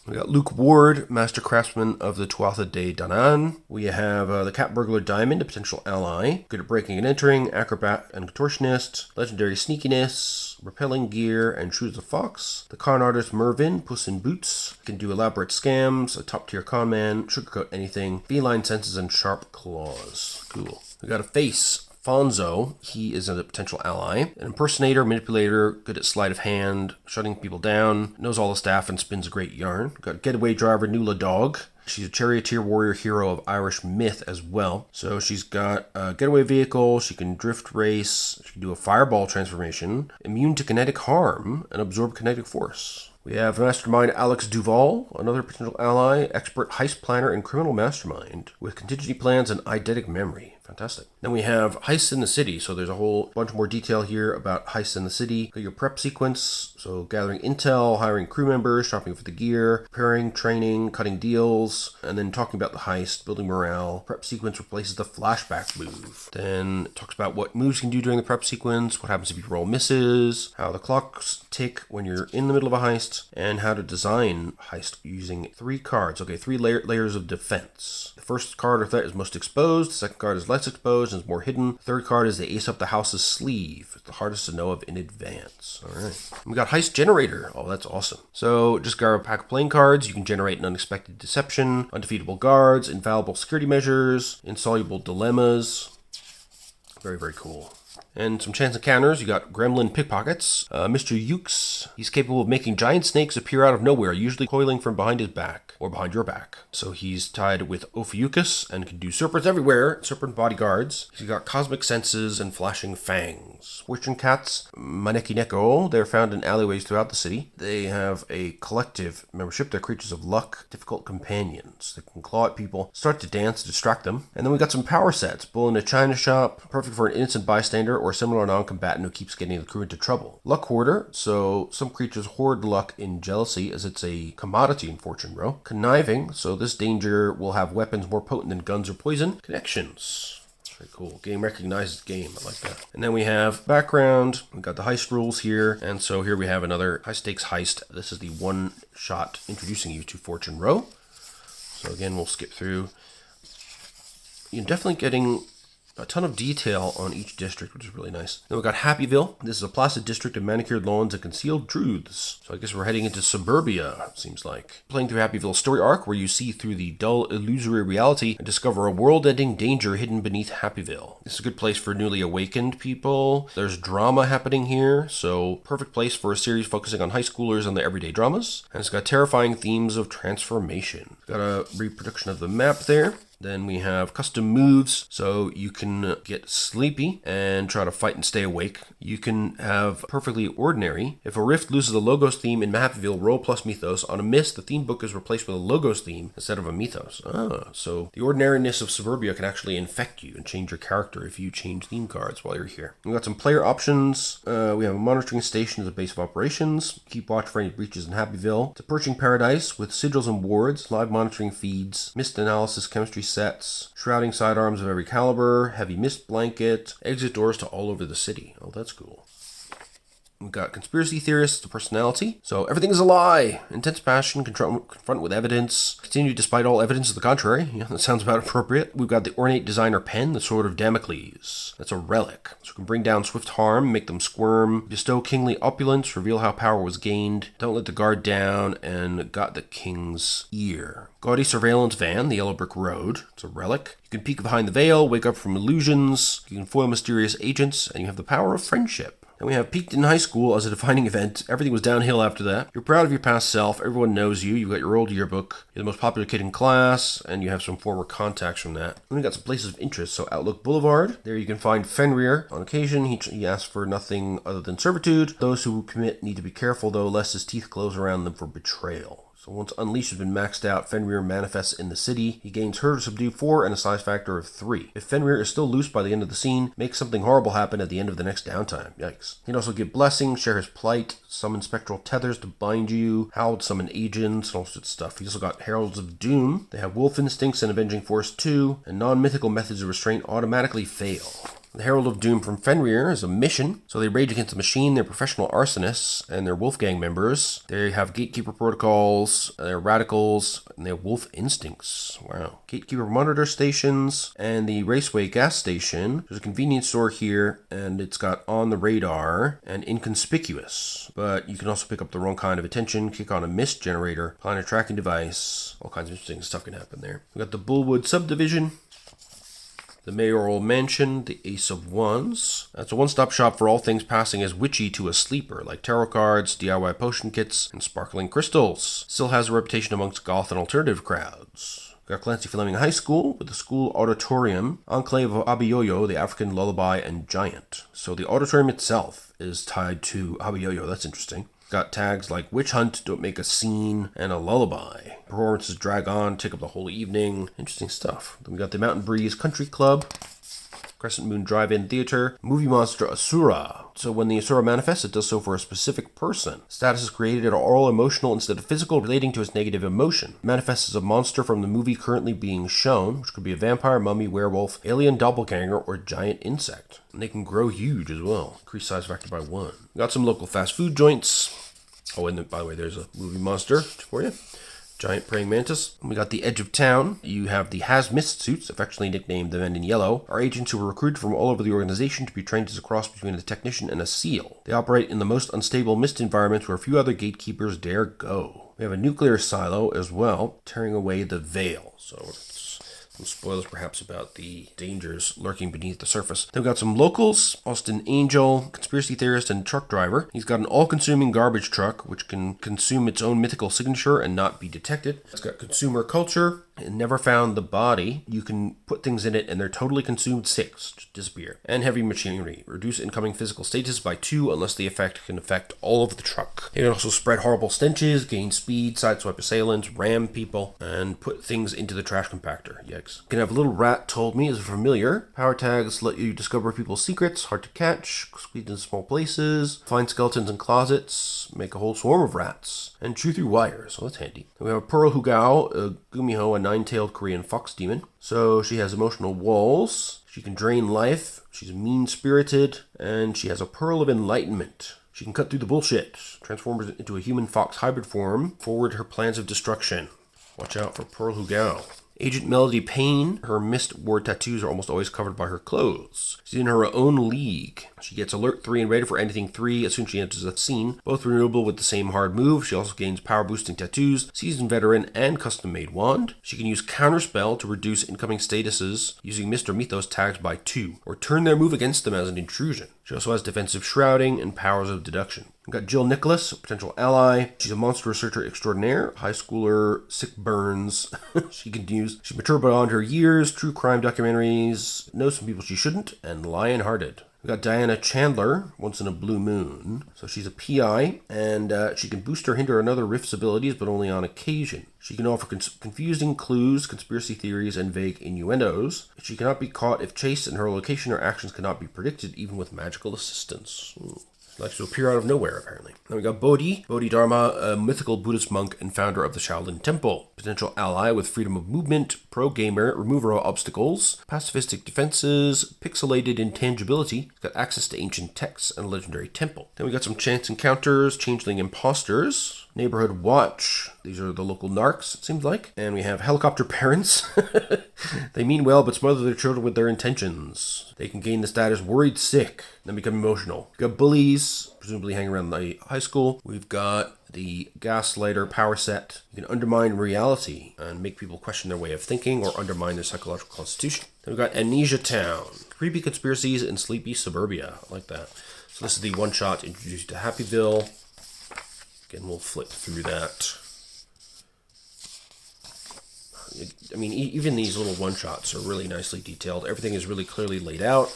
S1: We got Luke Ward, Master Craftsman of the Tuatha De Danann. We have the Cat Burglar Diamond, a potential ally. Good at breaking and entering, acrobat and contortionist. Legendary sneakiness, repelling gear, and shrewd as a fox. The con artist Mervyn, Puss in Boots. Can do elaborate scams, a top-tier con man, sugarcoat anything, feline senses, and sharp claws. Cool. We got a face. Fonzo, he is a potential ally. An impersonator, manipulator, good at sleight of hand, shutting people down, knows all the staff and spins a great yarn. Got getaway driver Nuala Dog. She's a charioteer warrior hero of Irish myth as well. So she's got a getaway vehicle, she can drift race, she can do a fireball transformation, immune to kinetic harm, and absorb kinetic force. We have Mastermind Alex Duval, another potential ally, expert heist planner and criminal mastermind, with contingency plans and eidetic memory. Fantastic. Then we have heists in the city. So there's a whole bunch more detail here about heists in the city. Got your prep sequence. So gathering intel, hiring crew members, shopping for the gear, preparing, training, cutting deals, and then talking about the heist, building morale. Prep sequence replaces the flashback move. Then it talks about what moves you can do during the prep sequence, what happens if you roll misses, how the clocks tick when you're in the middle of a heist, and how to design heist using 3 cards. Okay, 3 layers of defense. The first card or threat is most exposed. The second card is less exposed and is more hidden. The third card is the ace up the house's sleeve. It's the hardest to know of in advance. All right. We got heist generator. Oh, that's awesome. So just grab a pack of playing cards. You can generate an unexpected deception, undefeatable guards, infallible security measures, insoluble dilemmas. Very, very cool. And some chance encounters, you got Gremlin Pickpockets. Mr. Ukes, he's capable of making giant snakes appear out of nowhere, usually coiling from behind his back, or behind your back. So he's tied with Ophiuchus and can do serpents everywhere, serpent bodyguards. He's got cosmic senses and flashing fangs. Fortune cats, Manekineko, they're found in alleyways throughout the city. They have a collective membership. They're creatures of luck, difficult companions. They can claw at people, start to dance to distract them. And then we got some power sets. Bull in a china shop, perfect for an innocent bystander or similar non-combatant who keeps getting the crew into trouble. Luck hoarder, so some creatures hoard luck in jealousy as it's a commodity in Fortune Row. Conniving, so this danger will have weapons more potent than guns or poison. Connections. Very cool. Game recognizes game. I like that. And then we have background. We've got the heist rules here. And so here we have another high stakes heist. This is the one shot introducing you to Fortune Row. So again, we'll skip through. You're definitely getting a ton of detail on each district, which is really nice. Then we've got Happyville. This is a placid district of manicured lawns and concealed truths. So I guess we're heading into suburbia, it seems like. Playing through Happyville's story arc, where you see through the dull, illusory reality and discover a world-ending danger hidden beneath Happyville. This is a good place for newly awakened people. There's drama happening here, so perfect place for a series focusing on high schoolers and their everyday dramas. And it's got terrifying themes of transformation. Got a reproduction of the map there. Then we have custom moves, so you can get sleepy and try to fight and stay awake. You can have perfectly ordinary. If a rift loses a Logos theme in Happyville, roll plus mythos. On a miss, the theme book is replaced with a Logos theme instead of a mythos. So the ordinariness of suburbia can actually infect you and change your character if you change theme cards while you're here. We've got some player options. We have a monitoring station as a base of operations. Keep watch for any breaches in Happyville. It's a perching paradise with sigils and wards, live monitoring feeds, mist analysis, chemistry sets, shrouding sidearms of every caliber, heavy mist blanket, exit doors to all over the city. Oh, that's cool. We've got conspiracy theorists, the personality. So everything is a lie. Intense passion, confront with evidence. Continue despite all evidence to the contrary. Yeah, that sounds about appropriate. We've got the ornate designer pen, the sword of Damocles. That's a relic. So we can bring down swift harm, make them squirm, bestow kingly opulence, reveal how power was gained, don't let the guard down, and got the king's ear. Gaudy surveillance van, the yellow brick road. It's a relic. You can peek behind the veil, wake up from illusions. You can foil mysterious agents, and you have the power of friendship. And we have peaked in high school as a defining event. Everything was downhill after that. You're proud of your past self. Everyone knows you. You've got your old yearbook. You're the most popular kid in class, and you have some former contacts from that. And we got some places of interest. So Outlook Boulevard. There you can find Fenrir. On occasion, he asks for nothing other than servitude. Those who commit need to be careful, though, lest his teeth close around them for betrayal. So once Unleashed has been maxed out, Fenrir manifests in the city. He gains Her to Subdue 4 and a size factor of 3. If Fenrir is still loose by the end of the scene, make something horrible happen at the end of the next downtime. Yikes. He can also give Blessing, share his plight, summon spectral tethers to bind you, Howled summon agents, and all sorts of stuff. He's also got Heralds of Doom. They have Wolf Instincts and Avenging Force 2, and non-mythical methods of restraint automatically fail. The Herald of Doom from Fenrir is a mission, so they rage against the machine. They're professional arsonists, and they're Wolfgang members. They have Gatekeeper protocols, they're radicals, and they have Wolf instincts. Wow. Gatekeeper monitor stations, and the Raceway gas station. There's a convenience store here, and it's got On the Radar and Inconspicuous. But you can also pick up the wrong kind of attention, kick on a mist generator, plant a tracking device. All kinds of interesting stuff can happen there. We've got the Bullwood subdivision. The Mayoral Mansion, the Ace of Wands. That's a one-stop shop for all things passing as witchy to a sleeper, like tarot cards, DIY potion kits, and sparkling crystals. Still has a reputation amongst goth and alternative crowds. Got Clancy Fleming High School with the school auditorium, Enclave of Abiyoyo, the African Lullaby, and Giant. So the auditorium itself is tied to Abiyoyo. That's interesting. Got tags like Witch Hunt, Don't Make a Scene, and a Lullaby. Performances drag on, take up the whole evening. Interesting stuff. Then we got the Mountain Breeze Country Club, Crescent Moon Drive-In Theater, movie monster Asura. So when the Asura manifests, it does so for a specific person. Status is created are all emotional instead of physical, relating to its negative emotion. It manifests as a monster from the movie currently being shown, which could be a vampire, mummy, werewolf, alien doppelganger, or giant insect. And they can grow huge as well. Increase size factor by 1. We got some local fast food joints. Oh, and by the way, there's a movie monster for you. Giant praying mantis. We got the Edge of Town. You have the Has-Mist suits, affectionately nicknamed the Men in Yellow, are agents who were recruited from all over the organization to be trained as a cross between a technician and a SEAL. They operate in the most unstable mist environments where few other gatekeepers dare go. We have a nuclear silo as well, tearing away the veil. So let's Some spoilers perhaps about the dangers lurking beneath the surface. Then we've got some locals. Austin Angel, conspiracy theorist and truck driver. He's got an all-consuming garbage truck which can consume its own mythical signature and not be detected. It's got consumer culture. It never found the body. You can put things in it and they're totally consumed 6, just disappear. And heavy machinery. Reduce incoming physical status by 2 unless the effect can affect all of the truck. It can also spread horrible stenches, gain speed, sideswipe assailants, ram people, and put things into the trash compactor. Yikes. You can have a little rat told me is familiar. Power tags let you discover people's secrets, hard to catch, squeeze into small places, find skeletons in closets, make a whole swarm of rats, and chew through wires. So that's handy. Then we have a Pearl Hugao, a Gumiho, a 9-tailed Korean fox demon. So she has emotional walls. She can drain life. She's mean-spirited. And she has a Pearl of Enlightenment. She can cut through the bullshit. Transform her into a human fox hybrid form. Forward her plans of destruction. Watch out for Pearl Hugao. Agent Melody Payne, her mist ward tattoos are almost always covered by her clothes. She's in her own league. She gets alert 3 and ready for anything 3 as soon as she enters the scene. Both renewable with the same hard move. She also gains power boosting tattoos, seasoned veteran, and custom made wand. She can use counterspell to reduce incoming statuses using Mr. Mythos tags by 2, or turn their move against them as an intrusion. She also has defensive shrouding and powers of deduction. We've got Jill Nicholas, a potential ally. She's a monster researcher extraordinaire, high schooler, sick burns. She continues. She's mature beyond her years, true crime documentaries, knows some people she shouldn't, and lion-hearted. We've got Diana Chandler, once in a blue moon. So she's a PI, and she can boost or hinder another Rift's abilities, but only on occasion. She can offer confusing clues, conspiracy theories, and vague innuendos. She cannot be caught if chased, and her location or actions cannot be predicted, even with magical assistance. Likes to appear out of nowhere, apparently. Then we got Bodhidharma, a mythical Buddhist monk and founder of the Shaolin Temple. Potential ally with freedom of movement, pro-gamer, remover of obstacles, pacifistic defenses, pixelated intangibility. Got access to ancient texts and a legendary temple. Then we got some chance encounters, changeling imposters, neighborhood watch. These are the local narcs, it seems like. And we have helicopter parents. They mean well, but smother their children with their intentions. They can gain the status worried sick, then become emotional. We've got bullies, presumably hanging around the high school. We've got the gaslighter power set. You can undermine reality and make people question their way of thinking or undermine their psychological constitution. Then we've got Amnesia Town. Creepy conspiracies in sleepy suburbia. I like that. So this is the one-shot introduced to Happyville. Again, we'll flip through that. I mean, even these little one-shots are really nicely detailed. Everything is really clearly laid out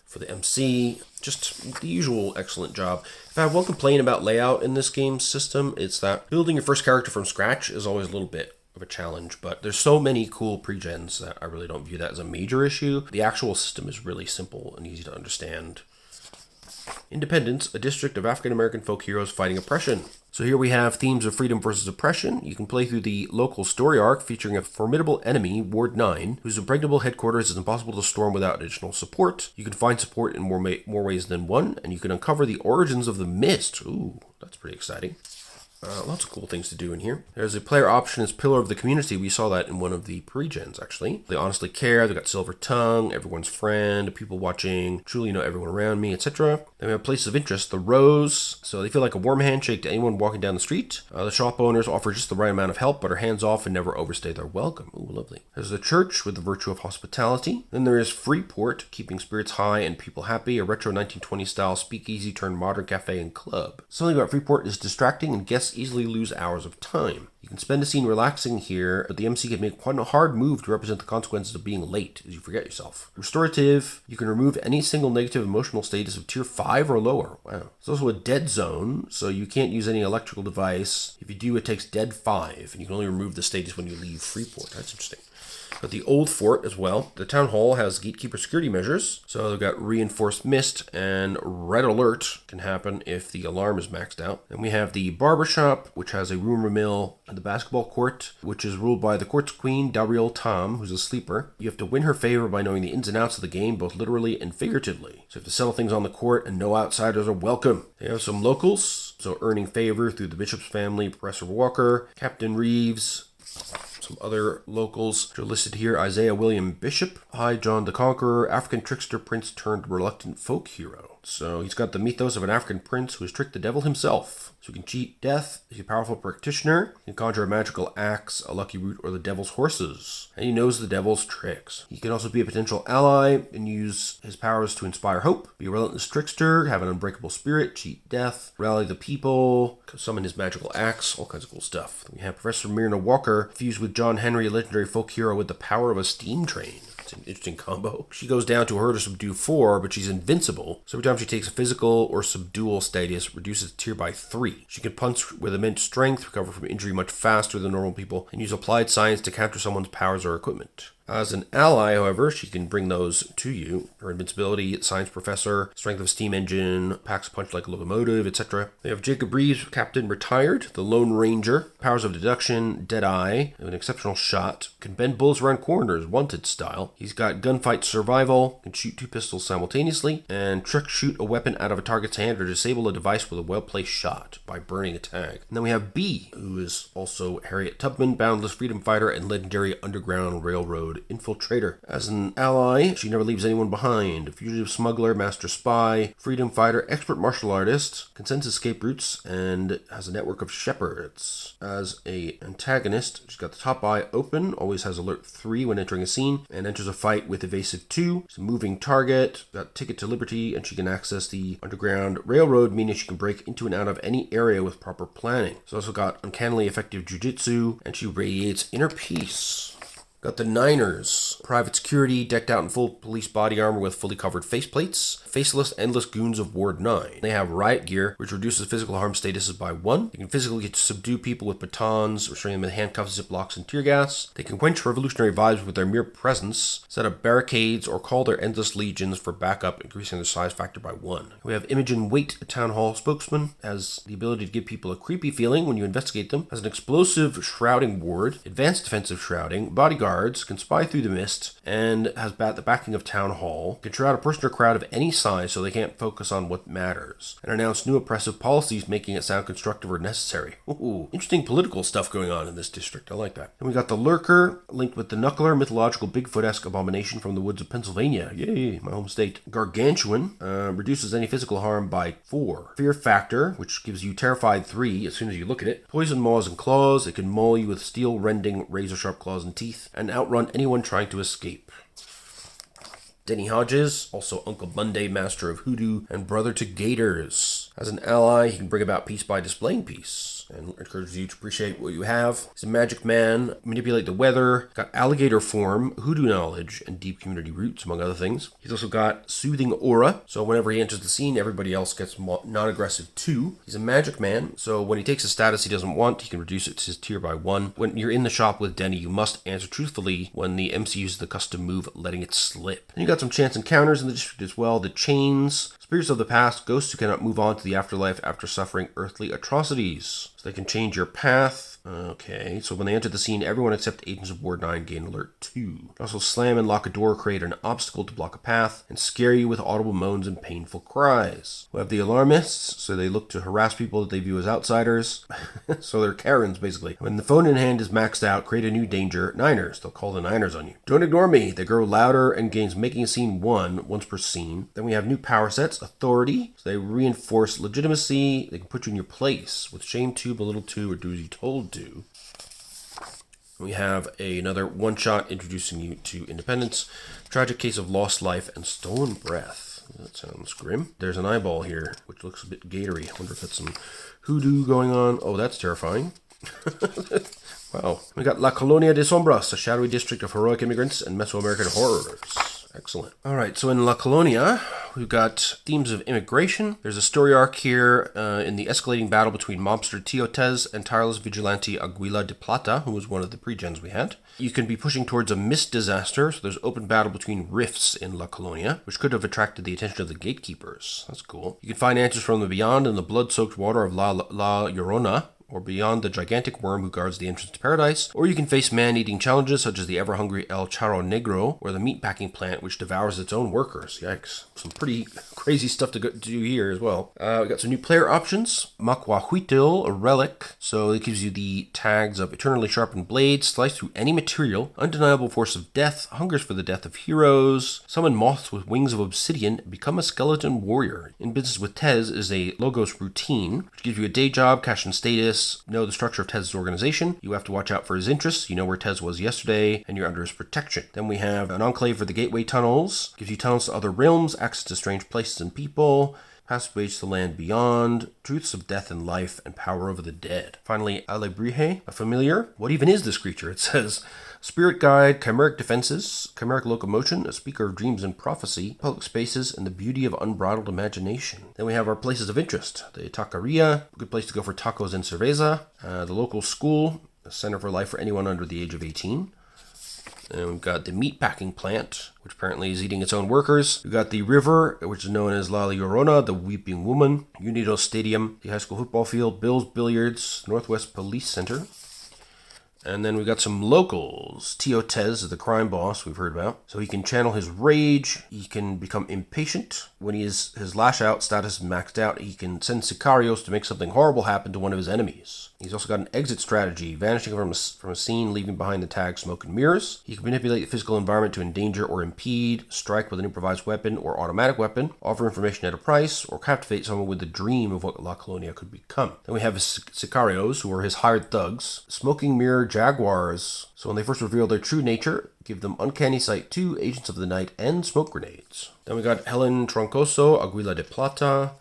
S1: for the MC. Just the usual excellent job. If I have one complaint about layout in this game system, it's that building your first character from scratch is always a little bit of a challenge, but there's so many cool pre-gens that I really don't view that as a major issue. The actual system is really simple and easy to understand. Independence, a district of African-American folk heroes fighting oppression. So here we have themes of freedom versus oppression. You can play through the local story arc featuring a formidable enemy, Ward 9, whose impregnable headquarters is impossible to storm without additional support. You can find support in more ways than one, and you can uncover the origins of the mist. Ooh, that's pretty exciting. Lots of cool things to do in here. There's a player option as Pillar of the Community. We saw that in one of the pre-gens, actually. They honestly care. They've got Silver Tongue, everyone's friend, people watching, truly know everyone around me, etc. Then we have Places of Interest, the Rose. So they feel like a warm handshake to anyone walking down the street. The shop owners offer just the right amount of help, but are hands-off and never overstay their welcome. Ooh, lovely. There's the Church with the virtue of hospitality. Then there is Freeport, keeping spirits high and people happy, a retro 1920s-style speakeasy turned modern cafe and club. Something about Freeport is distracting and guests easily lose hours of time. You can spend a scene relaxing here, but the MC can make quite a hard move to represent the consequences of being late as you forget yourself. Restorative, you can remove any single negative emotional status of tier 5 or lower. Wow. There's also a dead zone, so you can't use any electrical device. If you do, it takes dead 5, and you can only remove the status when you leave Freeport. That's interesting. Got the Old Fort as well. The Town Hall has gatekeeper security measures. So they've got reinforced mist and red alert can happen if the alarm is maxed out. And we have the barbershop, which has a rumor mill, and the basketball court, which is ruled by the court's queen, Dariel Tom, who's a sleeper. You have to win her favor by knowing the ins and outs of the game, both literally and figuratively. So you have to settle things on the court, and no outsiders are welcome. They have some locals, so earning favor through the Bishop's family, Professor Walker, Captain Reeves, some other locals which are listed here. Isaiah William Bishop, High John the Conqueror, African trickster prince turned reluctant folk hero. So he's got the mythos of an African prince who has tricked the devil himself. So he can cheat death, he's a powerful practitioner, he can conjure a magical axe, a lucky root, or the devil's horses. And he knows the devil's tricks. He can also be a potential ally and use his powers to inspire hope, be a relentless trickster, have an unbreakable spirit, cheat death, rally the people, summon his magical axe, all kinds of cool stuff. We have Professor Myrna Walker fused with John Henry, a legendary folk hero with the power of a steam train. It's an interesting combo. She goes down to her to subdue 4, but she's invincible. So every time she takes a physical or subdual status, reduces tier by 3. She can punch with immense strength, recover from injury much faster than normal people, and use applied science to counter someone's powers or equipment. As an ally, however, she can bring those to you. Her invincibility, science professor, strength of steam engine, packs a punch like a locomotive, etc. They have Jacob Reeves, captain retired, the Lone Ranger, powers of deduction, dead eye, an exceptional shot, can bend bullets around corners, wanted style. He's got gunfight survival, can shoot 2 pistols simultaneously, and trick shoot a weapon out of a target's hand or disable a device with a well-placed shot by burning a tag. And then we have B, who is also Harriet Tubman, boundless freedom fighter and legendary Underground Railroad infiltrator. As an ally, she never leaves anyone behind. A fugitive smuggler, master spy, freedom fighter, expert martial artist, can sense escape routes, and has a network of shepherds. As a antagonist, she's got the top eye open, always has alert 3 when entering a scene, and enters a fight with evasive 2. She's a moving target, got ticket to liberty, and she can access the Underground Railroad, meaning she can break into and out of any area with proper planning. She's also got uncannily effective jujitsu, and she radiates inner peace. Got the Niners, private security, decked out in full police body armor with fully covered faceplates. Faceless, endless goons of Ward 9. They have riot gear, which reduces physical harm statuses by 1. They can physically subdue people with batons, restraining them in handcuffs, ziplocks, and tear gas. They can quench revolutionary vibes with their mere presence, set up barricades, or call their endless legions for backup, increasing their size factor by 1. We have Imogen Waite, a town hall spokesman, has the ability to give people a creepy feeling when you investigate them, has an explosive shrouding ward, advanced defensive shrouding, bodyguards, can spy through the mist, and has the backing of town hall, can shroud a person or crowd of any size so they can't focus on what matters, and announce new oppressive policies making it sound constructive or necessary. Ooh, interesting political stuff going on in this district. I like that. And we got the Lurker, linked with the Knuckler, mythological Bigfoot-esque abomination from the woods of Pennsylvania. Yay, my home state. Gargantuan, reduces any physical harm by 4. Fear Factor, which gives you Terrified 3 as soon as you look at it. Poison Maws and Claws, it can maul you with steel-rending, razor-sharp claws and teeth, and outrun anyone trying to escape. Denny Hodges, also Uncle Monday, master of hoodoo, and brother to gators. As an ally, he can bring about peace by displaying peace, and encourages you to appreciate what you have. He's a magic man, manipulate the weather, got alligator form, hoodoo knowledge, and deep community roots, among other things. He's also got soothing aura, so whenever he enters the scene, everybody else gets non-aggressive too. He's a magic man, so when he takes a status he doesn't want, he can reduce it to his tier by 1. When you're in the shop with Denny, you must answer truthfully when the MC uses the custom move, letting it slip. And you got some chance encounters in the district as well. The Chains, spirits of the past, ghosts who cannot move on to the afterlife after suffering earthly atrocities. So they can change your path. Okay, so when they enter the scene, everyone except agents of Ward 9 gain alert 2. Also slam and lock a door, create an obstacle to block a path, and scare you with audible moans and painful cries. We have the Alarmists, so they look to harass people that they view as outsiders. So they're Karens, basically. When the phone in hand is maxed out, create a new danger. Niners, they'll call the Niners on you. Don't ignore me, they grow louder and gains making a scene 1 once per scene. Then we have new power sets, Authority, so they reinforce legitimacy, they can put you in your place with shame 2, belittle 2, or do as you told to. We have another one-shot introducing you to independence, tragic case of lost life, and stolen breath. That sounds grim. There's an eyeball here, which looks a bit gatory. I wonder if that's some hoodoo going on. Oh, that's terrifying. Wow. We got La Colonia de Sombras, a shadowy district of heroic immigrants and Mesoamerican horrors. Excellent. All right, so in La Colonia, we've got themes of immigration. There's a story arc here in the escalating battle between mobster Tiotes and tireless vigilante Aguila de Plata, who was one of the pre-gens we had. You can be pushing towards a mist disaster, so there's open battle between rifts in La Colonia, which could have attracted the attention of the gatekeepers. That's cool. You can find answers from the beyond in the blood-soaked water of La Llorona, or beyond the gigantic worm who guards the entrance to paradise, or you can face man-eating challenges such as the ever-hungry El Charro Negro, or the meatpacking plant which devours its own workers. Yikes. Some pretty crazy stuff to do here as well. We got some new player options. Maquahuitil, a relic, so it gives you the tags of eternally sharpened blades, slice through any material, undeniable force of death, hungers for the death of heroes, summon moths with wings of obsidian, become a skeleton warrior. In business with Tez is a Logos routine, which gives you a day job, cash and status, know the structure of Tez's organization. You have to watch out for his interests, you know where Tez was yesterday, and you're under his protection. Then we have an enclave for the gateway tunnels, gives you tunnels to other realms, access to strange places and people, passageways to land beyond, truths of death and life, and power over the dead. Finally, Alebrije, a familiar. What even is this creature? It says, spirit guide, chimeric defenses, chimeric locomotion, a speaker of dreams and prophecy, public spaces, and the beauty of unbridled imagination. Then we have our places of interest. The taqueria, a good place to go for tacos and cerveza. The local school, a center for life for anyone under the age of 18. And we've got the meatpacking plant, which apparently is eating its own workers. We've got the river, which is known as La Llorona, the Weeping Woman. Unidos Stadium, the high school football field, Bill's Billiards, Northwest Police Center. And then we've got some locals. Tio Tez is the crime boss we've heard about. So he can channel his rage. He can become impatient. When his lash out status is maxed out, he can send sicarios to make something horrible happen to one of his enemies. He's also got an exit strategy, vanishing from a scene, leaving behind the tag smoke and mirrors. He can manipulate the physical environment to endanger or impede, strike with an improvised weapon or automatic weapon, offer information at a price, or captivate someone with the dream of what La Colonia could become. Then we have his sicarios, who are his hired thugs, smoking mirror jaguars. So when they first reveal their true nature, give them Uncanny Sight 2, Agents of the Night, and smoke grenades. Then we got Helen Troncoso, Aguila de Plata.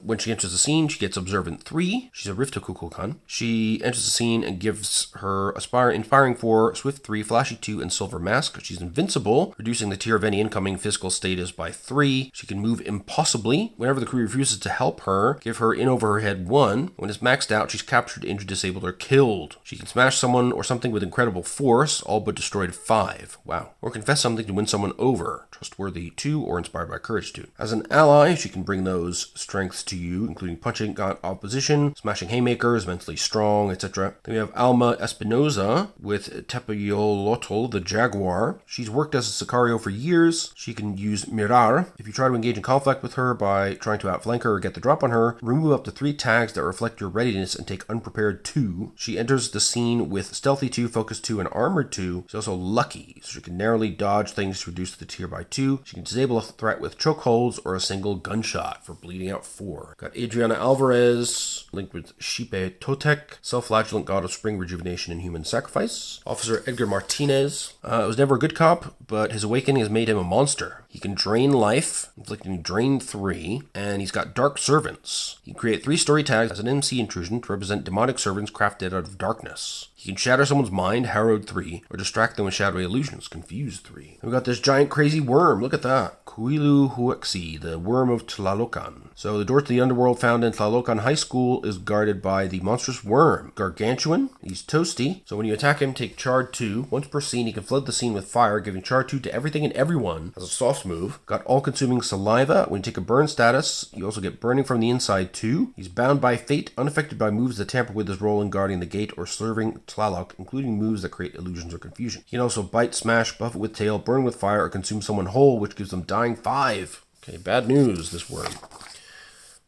S1: When she enters the scene, she gets Observant 3. She's a Rifta Kukulkan. She enters the scene and gives her Inspiring 4, Swift 3, Flashy 2, and Silver Mask. She's invincible, reducing the tier of any incoming physical status by 3. She can move impossibly. Whenever the crew refuses to help her, give her in over her head 1. When it's maxed out, she's captured, injured, disabled, or killed. She can smash someone or something with incredible force, all but destroyed 5. Wow. Or confess something to win someone over. Trustworthy 2, or inspired by courage 2. As an ally, she can bring those strengths to you, including punching opposition, smashing haymakers, mentally strong, etc. Then we have Alma Espinoza with Tepeyolotl, the Jaguar. She's worked as a Sicario for years. She can use Mirar. If you try to engage in conflict with her by trying to outflank her or get the drop on her, remove up to 3 tags that reflect your readiness and take Unprepared 2. She enters the scene with Stealthy 2, Focus 2, and Armored 2. She's also lucky, so she can narrowly dodge things to reduce the tier by 2. She can disable a threat with chokeholds or a single gunshot for bleeding out 4. Got Adriana Alvarez, linked with Shipe Totek, self-flagellant god of spring, rejuvenation, and human sacrifice. Officer Edgar Martinez was never a good cop, but his awakening has made him a monster. He can drain life, inflicting drain 3, and he's got dark servants. He can create 3 story tags as an MC intrusion to represent demonic servants crafted out of darkness. He can shatter someone's mind, Harrowed 3, or distract them with shadowy illusions, Confused 3. And we got this giant crazy worm, look at that. Kuilu Huexi, the worm of Tlalocan. So the door to the underworld found in Tlalocan High School is guarded by the monstrous worm. Gargantuan, he's toasty, so when you attack him, take Chard 2. Once per scene, he can flood the scene with fire, giving Chard 2 to everything and everyone as a soft move. Got all-consuming saliva. When you take a burn status, you also get burning from the inside 2. He's bound by fate, unaffected by moves that tamper with his role in guarding the gate or serving Tlaloc, including moves that create illusions or confusion. He can also bite, smash, buffet with tail, burn with fire, or consume someone whole, which gives them dying 5. Okay, bad news, this worm.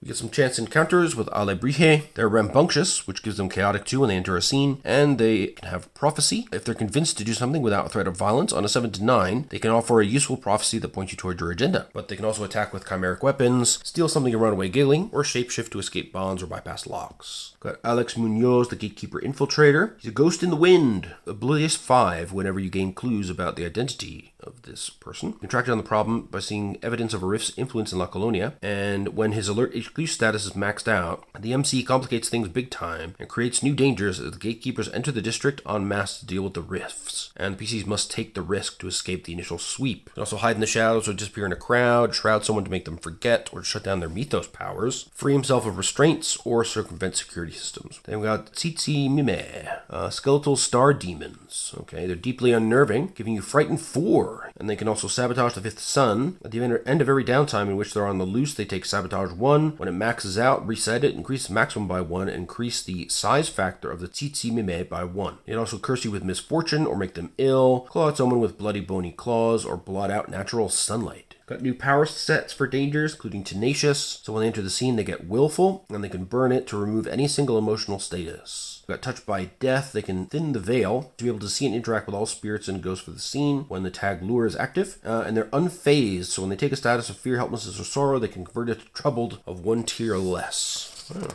S1: We get some chance encounters with Alebrije. They're rambunctious, which gives them chaotic 2 when they enter a scene, and they can have prophecy. If they're convinced to do something without a threat of violence, on a 7 to 9, they can offer a useful prophecy that points you toward your agenda. But they can also attack with chimeric weapons, steal something and run away giggling, or shapeshift to escape bonds or bypass locks. Got Alex Munoz, the Gatekeeper Infiltrator. He's a ghost in the wind. Oblivious 5 whenever you gain clues about the identity of this person. You track down the problem by seeing evidence of a rift's influence in La Colonia, and when his alert HQ status is maxed out, the MC complicates things big time and creates new dangers as the gatekeepers enter the district en masse to deal with the rifts, and PCs must take the risk to escape the initial sweep. You can also hide in the shadows or disappear in a crowd, shroud someone to make them forget or shut down their mythos powers, free himself of restraints, or circumvent security systems. Then we got Tsitsi Mime, skeletal star demons. Okay, they're deeply unnerving, giving you Frightened 4. 4. And they can also sabotage the 5th sun. At the end of every downtime in which they're on the loose, they take sabotage 1. When it maxes out, reset it, increase the maximum by 1, and increase the size factor of the tsitsi mime by 1. It also curse you with misfortune or make them ill, claw at someone with bloody bony claws, or blot out natural sunlight. Got new power sets for dangers, including tenacious, so when they enter the scene they get willful, and they can burn it to remove any single emotional status. Got touched by death, they can thin the veil to be able to see and interact with all spirits and ghosts for the scene when the tag lure is active, and they're unfazed, so when they take a status of fear, helplessness, or sorrow, they can convert it to troubled of 1 tier less. Oh.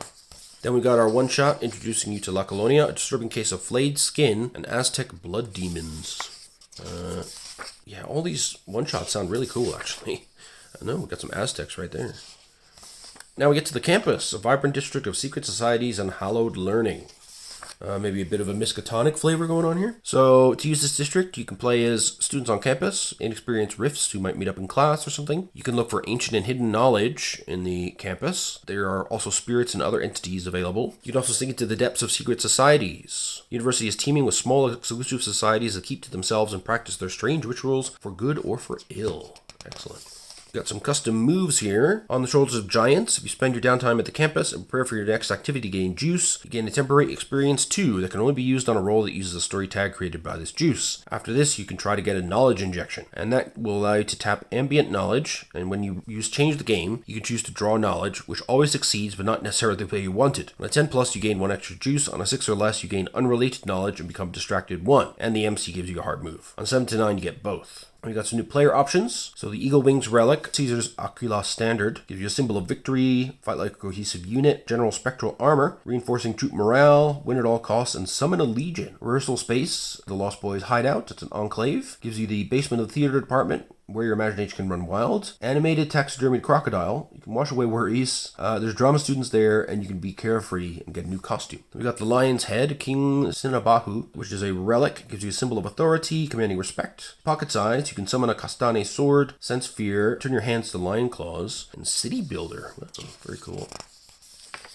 S1: Then we got our one-shot introducing you to La Colonia, a disturbing case of flayed skin and Aztec blood demons. Yeah, all these one-shots sound really cool, actually. I know, we got some Aztecs right there. Now we get to the campus, a vibrant district of secret societies and hallowed learning. Maybe a bit of a Miskatonic flavor going on here. So to use this district, you can play as students on campus, inexperienced rifts who might meet up in class or something. You can look for ancient and hidden knowledge in the campus. There are also spirits and other entities available. You can also sink into the depths of secret societies. The university is teeming with small exclusive societies that keep to themselves and practice their strange rituals for good or for ill. Excellent. Got some custom moves here. On the shoulders of giants, if you spend your downtime at the campus and prepare for your next activity to gain juice, you gain a temporary experience 2 that can only be used on a roll that uses a story tag created by this juice. After this, you can try to get a knowledge injection, and that will allow you to tap ambient knowledge, and when you use change the game, you can choose to draw knowledge, which always succeeds but not necessarily the way you want it. On a 10 plus, you gain 1 extra juice. On a 6 or less, you gain unrelated knowledge and become distracted 1, and the MC gives you a hard move. On 7 to 9, you get both. We got some new player options. So the Eagle Wings Relic, Caesar's Aquila Standard, gives you a symbol of victory, fight like a cohesive unit, general spectral armor, reinforcing troop morale, win at all costs, and summon a legion. Rehearsal space, the Lost Boys hideout, it's an enclave, gives you the basement of the theater department, where your imagination can run wild. Animated taxidermied crocodile. You can wash away worries. There's drama students there, and you can be carefree and get a new costume. We got the lion's head, King Sinabahu, which is a relic. Gives you a symbol of authority, commanding respect. Pocket size. You can summon a Castane sword, sense fear, turn your hands to lion claws, and city builder. Wow, very cool.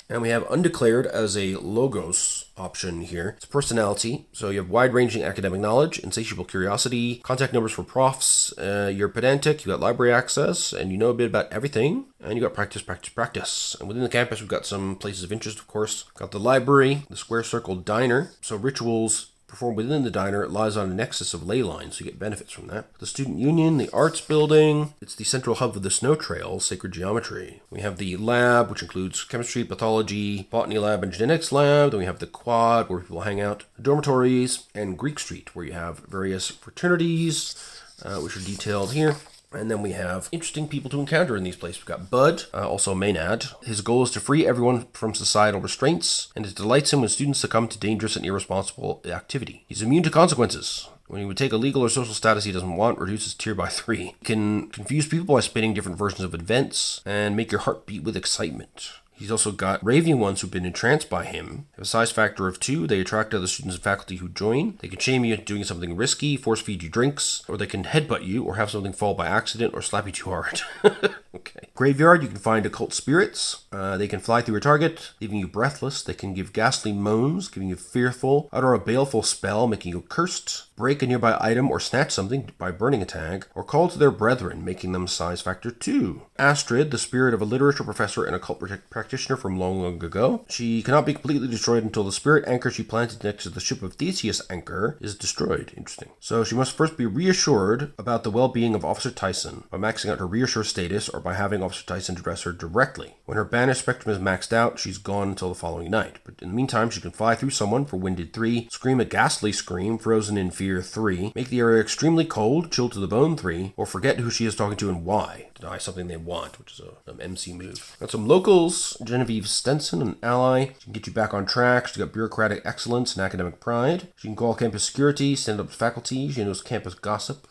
S1: And we have undeclared as a logos option here. It's personality. So you have wide-ranging academic knowledge, insatiable curiosity, contact numbers for profs, you're pedantic, you got library access, and you know a bit about everything. And you got practice, practice, practice. And within the campus, we've got some places of interest, of course. Got the library, the square circle diner. So rituals performed within the diner, it lies on a nexus of ley lines, so you get benefits from that. The student union, the arts building, it's the central hub of the snow trail, sacred geometry. We have the lab, which includes chemistry, pathology, botany lab, and genetics lab. Then we have the quad, where people hang out, the dormitories, and Greek Street, where you have various fraternities, which are detailed here. And then we have interesting people to encounter in these places. We've got Bud, also Maynard. His goal is to free everyone from societal restraints, and it delights him when students succumb to dangerous and irresponsible activity. He's immune to consequences. When he would take a legal or social status he doesn't want, reduces tier by 3. He can confuse people by spinning different versions of events, and make your heart beat with excitement. He's also got raving ones who've been entranced by him. Have a size factor of 2. They attract other students and faculty who join. They can shame you into doing something risky, force feed you drinks, or they can headbutt you, or have something fall by accident, or slap you too hard. Okay. Graveyard, you can find occult spirits. They can fly through a target, leaving you breathless. They can give ghastly moans, giving you fearful. Utter a baleful spell, making you cursed. Break a nearby item or snatch something by burning a tag. Or call to their brethren, making them size factor 2. Astrid, the spirit of a literature professor and occult practitioner from long, long ago. She cannot be completely destroyed until the spirit anchor she planted next to the ship of Theseus anchor is destroyed. Interesting. So she must first be reassured about the well-being of Officer Tyson by maxing out her reassure status or by having Officer Tyson address her directly. When her banish spectrum is maxed out, she's gone until the following night. But in the meantime, she can fly through someone for winded 3, scream a ghastly scream, frozen in fear 3, make the area extremely cold, chilled to the bone 3, or forget who she is talking to and why. Deny something they want, which is an MC move. Got some locals. Genevieve Stenson, an ally. She can get you back on track. She's got bureaucratic excellence and academic pride. She can call campus security, stand up to faculty. She knows campus gossip.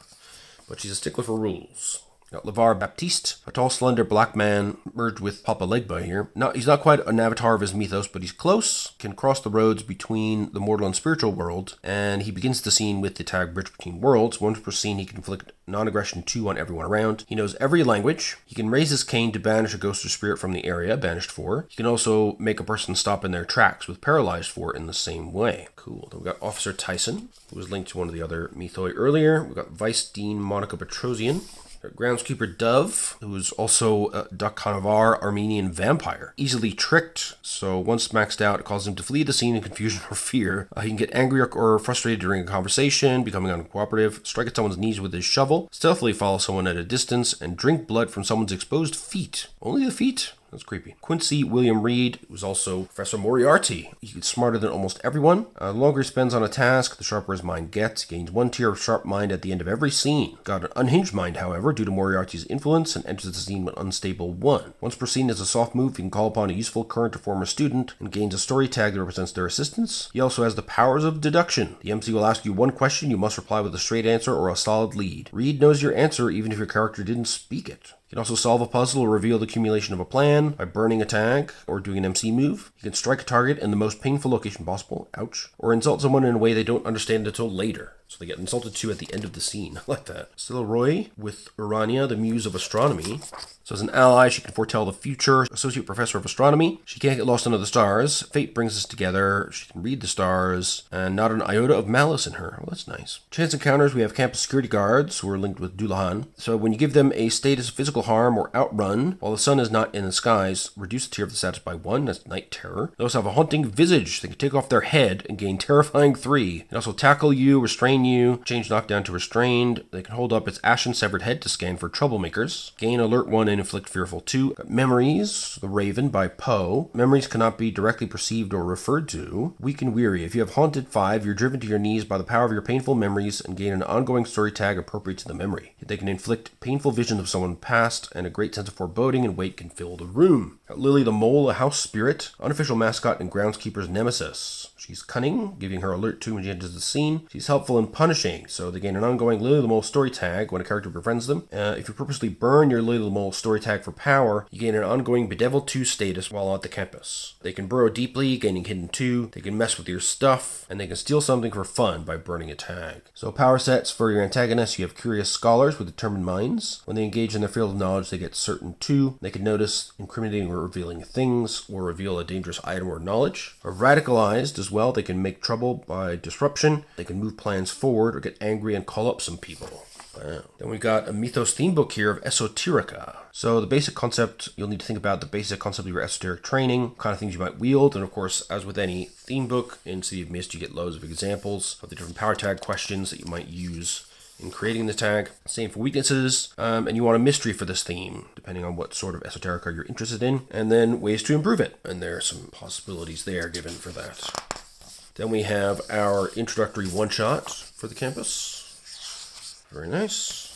S1: But she's a stickler for rules. Got LeVar Baptiste, a tall, slender black man merged with Papa Legba here. He's not quite an avatar of his mythos, but he's close. Can cross the roads between the mortal and spiritual world, and he begins the scene with the tag Bridge Between Worlds. Once per scene, he can inflict non-aggression 2 on everyone around. He knows every language. He can raise his cane to banish a ghost or spirit from the area, banished 4. He can also make a person stop in their tracks with paralyzed 4 in the same way. Cool. Then we got Officer Tyson, who was linked to one of the other mythoi earlier. We got Vice Dean Monica Petrosian. Groundskeeper Dove, who is also a Dakhanavar Armenian vampire. Easily tricked, so once maxed out, it causes him to flee the scene in confusion or fear. He can get angry or frustrated during a conversation, becoming uncooperative, strike at someone's knees with his shovel, stealthily follow someone at a distance, and drink blood from someone's exposed feet. Only the feet? That's creepy. Quincy William Reed was also Professor Moriarty. He's smarter than almost everyone. The longer he spends on a task, the sharper his mind gets. He gains 1 tier of sharp mind at the end of every scene. Got an unhinged mind, however, due to Moriarty's influence, and enters the scene with unstable 1. Once per scene as a soft move, he can call upon a useful current or former student, and gains a story tag that represents their assistance. He also has the powers of deduction. The MC will ask you 1 question, you must reply with a straight answer or a solid lead. Reed knows your answer even if your character didn't speak it. You can also solve a puzzle or reveal the accumulation of a plan by burning a tag or doing an MC move. You can strike a target in the most painful location possible, ouch, or insult someone in a way they don't understand until later. So they get insulted too at the end of the scene. I like that. Stella Roy with Urania, the muse of astronomy. So as an ally, she can foretell the future. Associate professor of astronomy. She can't get lost under the stars. Fate brings us together. She can read the stars. And not an iota of malice in her. Well, that's nice. Chance encounters, we have campus security guards who are linked with Dullahan. So when you give them a status of physical harm or outrun, while the sun is not in the skies, reduce the tier of the status by 1. That's night terror. They also have a haunting visage. They can take off their head and gain terrifying 3. They can also tackle you, restrain you, change knockdown to restrained. They can hold up its ashen severed head to scan for troublemakers. Gain alert 1 and inflict fearful 2. Memories, the Raven by Poe. Memories cannot be directly perceived or referred to. Weak and weary. If you have haunted 5, you're driven to your knees by the power of your painful memories and gain an ongoing story tag appropriate to the memory. They can inflict painful visions of someone past, and a great sense of foreboding and weight can fill the room. Lily the Mole, a house spirit, unofficial mascot and groundskeeper's nemesis. She's cunning, giving her alert 2 when she enters the scene. She's helpful in punishing, so they gain an ongoing Lily the Mole story tag when a character befriends them. If you purposely burn your Lily the Mole story tag for power, you gain an ongoing Bedevil 2 status while at the campus. They can burrow deeply, gaining hidden 2. They can mess with your stuff, and they can steal something for fun by burning a tag. So power sets for your antagonists, you have curious scholars with determined minds. When they engage in their field of knowledge, they get certain 2. They can notice incriminating or revealing things, or reveal a dangerous item or knowledge. Are radicalized as well. They can make trouble by disruption. They can move plans forward or get angry and call up some people. Wow. Then we've got a Mythos theme book here of Esoterica. So the basic concept, you'll need to think about the basic concept of your esoteric training, kind of things you might wield, and of course, as with any theme book, in City of Mist, you get loads of examples of the different power tag questions that you might use in creating the tag. Same for weaknesses, and you want a mystery for this theme, depending on what sort of esoterica you're interested in, and then ways to improve it. And there are some possibilities there given for that. Then we have our introductory one-shot for the campus. Very nice.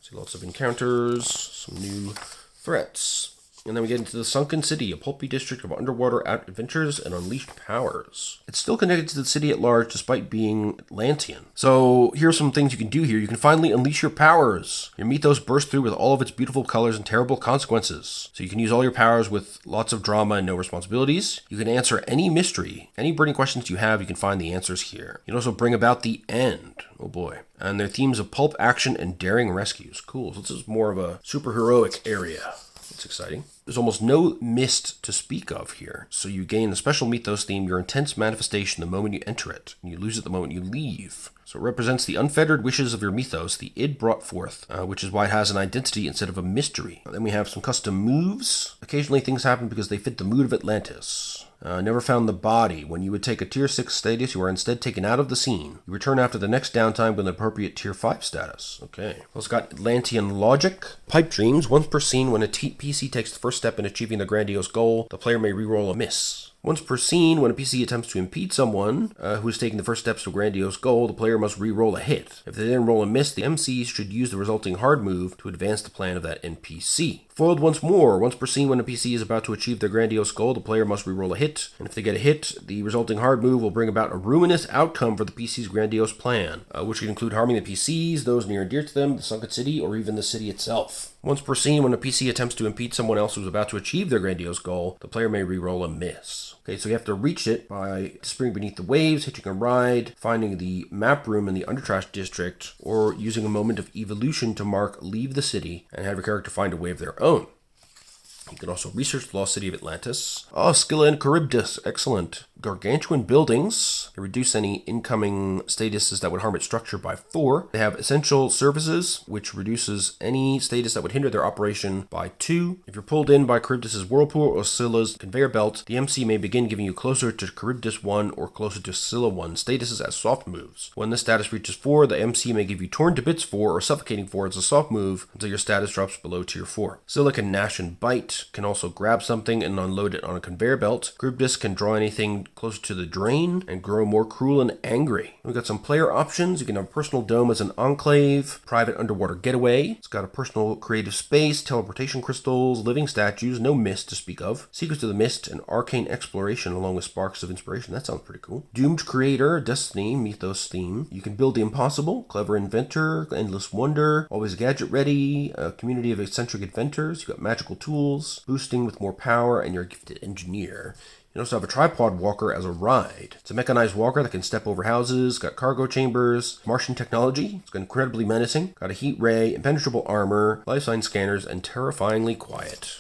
S1: See lots of encounters, some new threats. And then we get into the Sunken City, a pulpy district of underwater adventures and unleashed powers. It's still connected to the city at large despite being Atlantean. So here are some things you can do here. You can finally unleash your powers. Your mythos bursts through with all of its beautiful colors and terrible consequences. So you can use all your powers with lots of drama and no responsibilities. You can answer any mystery. Any burning questions you have, you can find the answers here. You can also bring about the end. Oh boy. And their themes of pulp action and daring rescues. Cool. So this is more of a superheroic area. It's exciting. There's almost no mist to speak of here, so you gain the special mythos theme, your intense manifestation the moment you enter it, and you lose it the moment you leave. So it represents the unfettered wishes of your mythos, the id brought forth, which is why it has an identity instead of a mystery. Then we have some custom moves. Occasionally things happen because they fit the mood of Atlantis. Never found the body. When you would take a tier 6 status, you are instead taken out of the scene. You return after the next downtime with an appropriate tier 5 status. Okay. Also got Atlantean logic. Pipe dreams. Once per scene, when a PC takes the first step in achieving the grandiose goal, the player may reroll a miss. Once per scene, when a PC attempts to impede someone who is taking the first steps to a grandiose goal, the player must re-roll a hit. If they then roll a miss, the MCs should use the resulting hard move to advance the plan of that NPC. Foiled once more. Once per scene, when a PC is about to achieve their grandiose goal, the player must re-roll a hit. And if they get a hit, the resulting hard move will bring about a ruinous outcome for the PC's grandiose plan, which can include harming the PCs, those near and dear to them, the sunken city, or even the city itself. Once per scene, when a PC attempts to impede someone else who's about to achieve their grandiose goal, the player may re-roll a miss. Okay, so you have to reach it by disappearing beneath the waves, hitching a ride, finding the map room in the Undertrash district, or using a moment of evolution to mark leave the city and have your character find a way of their own. You can also research the lost city of Atlantis. Scylla and Charybdis, excellent. Gargantuan buildings. They reduce any incoming statuses that would harm its structure by 4. They have essential services, which reduces any status that would hinder their operation by 2. If you're pulled in by Charybdis' whirlpool or Scylla's conveyor belt, the MC may begin giving you closer to Charybdis 1 or closer to Scylla 1 statuses as soft moves. When this status reaches 4, the MC may give you torn to bits 4 or suffocating 4 as a soft move until your status drops below tier 4. Scylla can gnash and bite, can also grab something and unload it on a conveyor belt. Charybdis can draw anything closer to the drain and grow more cruel and angry. We've got some player options. You can have a personal dome as an enclave, private underwater getaway. It's got a personal creative space, teleportation crystals, living statues, no mist to speak of, secrets of the mist, and arcane exploration along with sparks of inspiration. That sounds pretty cool. Doomed creator, destiny, mythos theme. You can build the impossible, clever inventor, endless wonder, always gadget ready, a community of eccentric inventors. You've got magical tools, boosting with more power, and you're a gifted engineer. You also have a tripod walker as a ride. It's a mechanized walker that can step over houses, got cargo chambers, Martian technology, it's incredibly menacing, got a heat ray, impenetrable armor, life sign scanners, and terrifyingly quiet.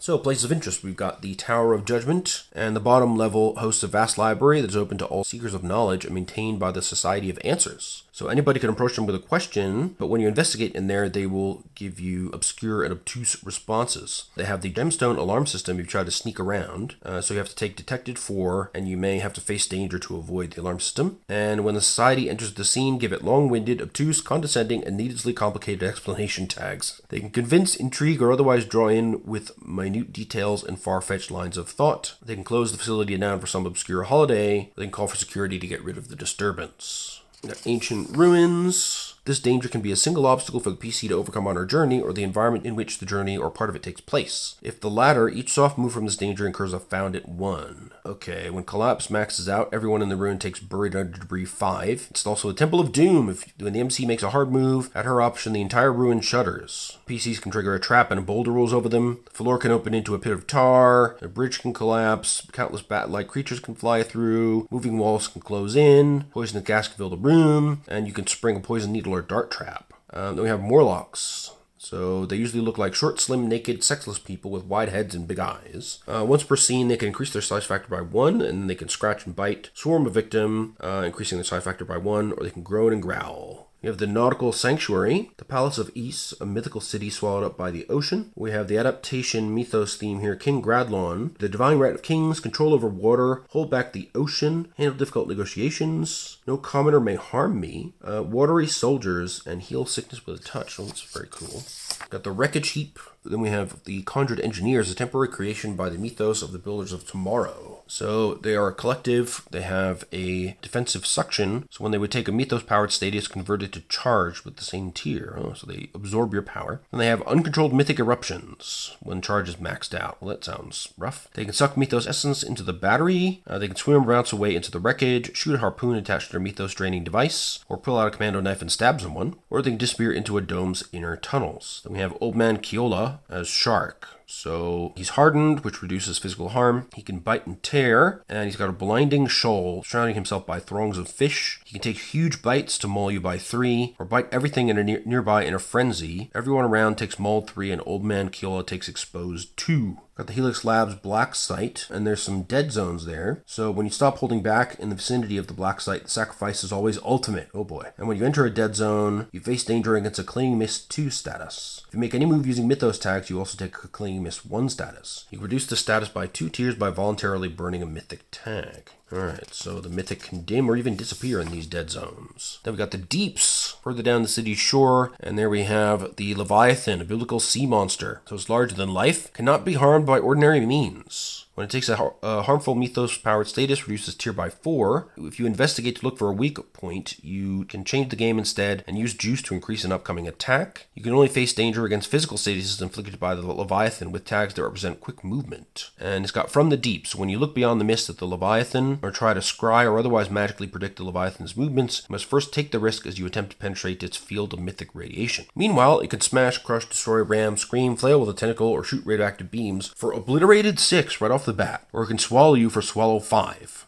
S1: So, places of interest, we've got the Tower of Judgment, and the bottom level hosts a vast library that is open to all seekers of knowledge and maintained by the Society of Answers. So anybody can approach them with a question, but when you investigate in there, they will give you obscure and obtuse responses. They have the gemstone alarm system if you try to sneak around, so you have to take detected 4, and you may have to face danger to avoid the alarm system. And when the society enters the scene, give it long-winded, obtuse, condescending, and needlessly complicated explanation tags. They can convince, intrigue, or otherwise draw in with minute details and far-fetched lines of thought. They can close the facility down for some obscure holiday. They can call for security to get rid of the disturbance. Ancient ruins. This danger can be a single obstacle for the PC to overcome on our journey, or the environment in which the journey or part of it takes place. If the latter, each soft move from this danger incurs a found at 1. Okay, when collapse maxes out, everyone in the ruin takes buried under debris 5. It's also a Temple of Doom. When the MC makes a hard move, at her option, the entire ruin shudders. PCs can trigger a trap and a boulder rolls over them. The floor can open into a pit of tar. A bridge can collapse. Countless bat-like creatures can fly through. Moving walls can close in. Poisonous gas can fill the room. And you can spring a poison needle or dart trap. Then we have Morlocks. So they usually look like short, slim, naked, sexless people with wide heads and big eyes. Once per scene, they can increase their size factor by 1, and they can scratch and bite, swarm a victim, increasing their size factor by 1, or they can groan and growl. We have the Nautical Sanctuary, the Palace of Ys, a mythical city swallowed up by the ocean. We have the adaptation mythos theme here, King Gradlon, the divine right of kings, control over water, hold back the ocean, handle difficult negotiations, no commoner may harm me, watery soldiers, and heal sickness with a touch. Oh, that's very cool. Got the Wreckage Heap. Then we have the Conjured Engineers, a temporary creation by the mythos of the Builders of Tomorrow. So they are a collective. They have a defensive suction. So when they would take a mythos-powered status, convert it to charge with the same tier. So they absorb your power. And they have uncontrolled mythic eruptions when charge is maxed out. Well, that sounds rough. They can suck mythos essence into the battery. They can swim or bounce away into the wreckage, shoot a harpoon attached to their mythos draining device, or pull out a commando knife and stab someone, or they can disappear into a dome's inner tunnels. Then we have Old Man Keola as Shark. So he's hardened, which reduces physical harm. He can bite and tear, and he's got a blinding shoal, surrounding himself by throngs of fish. He can take huge bites to maul you by 3, or bite everything in nearby in a frenzy. Everyone around takes mauled 3, and Old Man Keola takes exposed 2. Got the Helix Labs black site, and there's some dead zones there. So when you stop holding back in the vicinity of the black site, the sacrifice is always ultimate. Oh boy. And when you enter a dead zone, you face danger against a Clinging Mist 2 status. If you make any move using Mythos tags, you also take a Clinging Mist 1 status. You can reduce the status by 2 tiers by voluntarily burning a Mythic tag. Alright, so the Mythic can dim or even disappear in these dead zones. Then we got the Deeps, further down the city's shore, and there we have the Leviathan, a biblical sea monster. So it's larger than life, cannot be harmed by ordinary means. When it takes a harmful mythos-powered status, reduces tier by 4. If you investigate to look for a weak point, you can change the game instead and use juice to increase an upcoming attack. You can only face danger against physical statuses inflicted by the Leviathan with tags that represent quick movement. And it's got from the deep, so when you look beyond the mist at the Leviathan, or try to scry or otherwise magically predict the Leviathan's movements, you must first take the risk as you attempt to penetrate its field of mythic radiation. Meanwhile, it can smash, crush, destroy, ram, scream, flail with a tentacle, or shoot radioactive beams for obliterated 6 right off the bat. Or it can swallow you for swallow 5.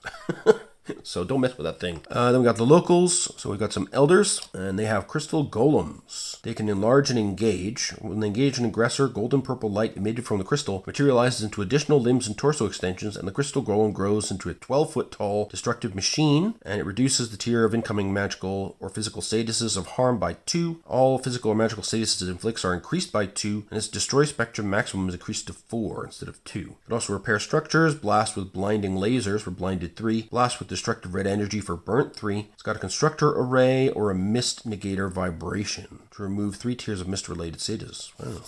S1: So don't mess with that thing. Then we got the locals. So we got some elders, and they have crystal golems. They can enlarge and engage. When they engage an aggressor, golden purple light emitted from the crystal materializes into additional limbs and torso extensions, and the crystal golem grows into a 12-foot tall destructive machine, and it reduces the tier of incoming magical or physical statuses of harm by 2. All physical or magical statuses it inflicts are increased by 2, and its destroy spectrum maximum is increased to 4 instead of 2. It also repairs structures, blast with blinding lasers for blinded 3, blast with destructive red energy for burnt 3. It's got a constructor array or a mist negator vibration to remove 3 tiers of mist related status. Wow.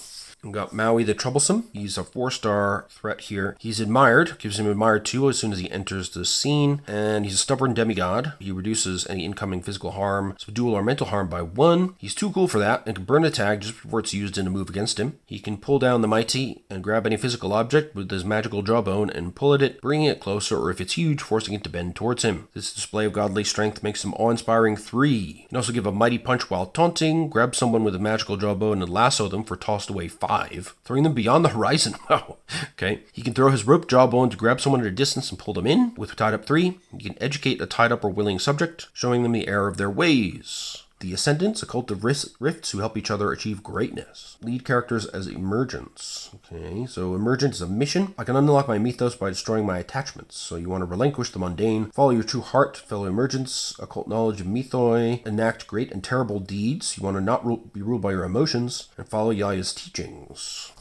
S1: We've got Maui the Troublesome. He's a 4-star threat here. He's admired, gives him admired 2 as soon as he enters the scene, and he's a stubborn demigod. He reduces any incoming physical harm, dual or mental harm by 1. He's too cool for that and can burn a tag just before it's used in a move against him. He can pull down the mighty and grab any physical object with his magical jawbone and pull at it, bringing it closer, or if it's huge, forcing it to bend towards him. This display of godly strength makes him awe-inspiring 3. He can also give a mighty punch while taunting, grab someone with a magical jawbone and lasso them for tossed away 5. Throwing them beyond the horizon. Wow. Okay. He can throw his rope jawbone to grab someone at a distance and pull them in with tied up 3. He can educate a tied up or willing subject, showing them the error of their ways. The Ascendants, a cult of rifts who help each other achieve greatness. Lead characters as Emergence. Okay, so Emergence is a mission. I can unlock my mythos by destroying my attachments. So you want to relinquish the mundane, follow your true heart, fellow Emergence, occult knowledge of mythoi, enact great and terrible deeds. You want to not be ruled by your emotions, and follow Yaya's teachings.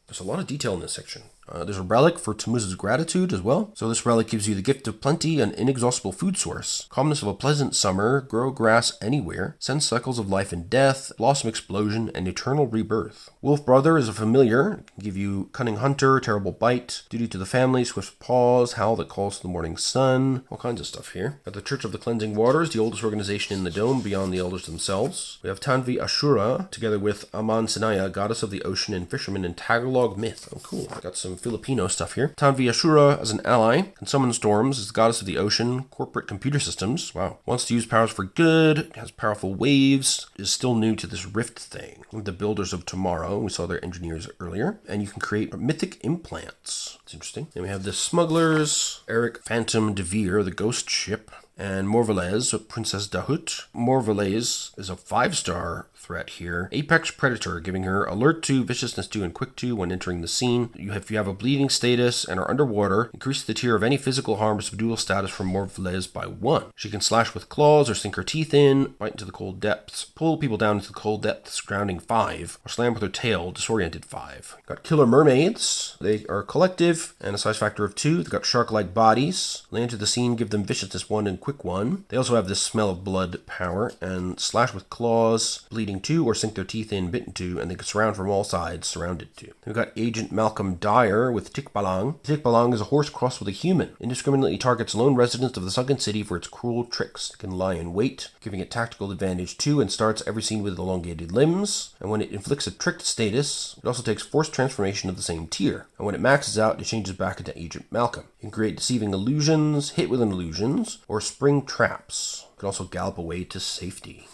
S1: There's a lot of detail in this section. There's a relic for Tammuz's gratitude as well. So this relic gives you the gift of plenty, an inexhaustible food source, calmness of a pleasant summer, grow grass anywhere, sense cycles of life and death, blossom explosion, and eternal rebirth. Wolf Brother is a familiar, can give you cunning hunter, terrible bite, duty to the family, swift paws, howl that calls to the morning sun, all kinds of stuff here. At the Church of the Cleansing Waters, the oldest organization in the dome beyond the elders themselves. We have Tanvi Ashura, together with Aman Sinaya, goddess of the ocean and fisherman in Tagalog myth. Oh cool, I got some Filipino stuff here. Tanvi Ashura as an ally, can summon storms, is the goddess of the ocean, corporate computer systems. Wow. Wants to use powers for good, has powerful waves, is still new to this rift thing. The builders of tomorrow, we saw their engineers earlier, and you can create mythic implants. It's interesting. Then we have the smugglers, Eric Phantom Devere, the ghost ship, and Morvalez, Princess Dahut. Morvalez is a 5-star threat here. Apex Predator, giving her alert 2, viciousness 2, and quick 2 when entering the scene. If you have a bleeding status and are underwater, increase the tier of any physical harm or subdual status from Morvalez by 1. She can slash with claws or sink her teeth in, bite into the cold depths, pull people down into the cold depths, grounding 5, or slam with her tail, disoriented 5. Got Killer Mermaids. They are collective and a size factor of 2. They've got shark-like bodies. Land to the scene, give them viciousness 1 and quick 1. They also have this smell of blood power and slash with claws, bleeding 2, or sink their teeth in, bitten 2, and they can surround from all sides, surrounded 2. We've got Agent Malcolm Dyer with Tikbalang. Tikbalang is a horse crossed with a human. Indiscriminately targets lone residents of the sunken city for its cruel tricks. It can lie in wait, giving it tactical advantage 2, and starts every scene with elongated limbs. And when it inflicts a tricked status, it also takes forced transformation of the same tier. And when it maxes out, it changes back into Agent Malcolm. It can create deceiving illusions, hit with illusions, or spring traps. It can also gallop away to safety.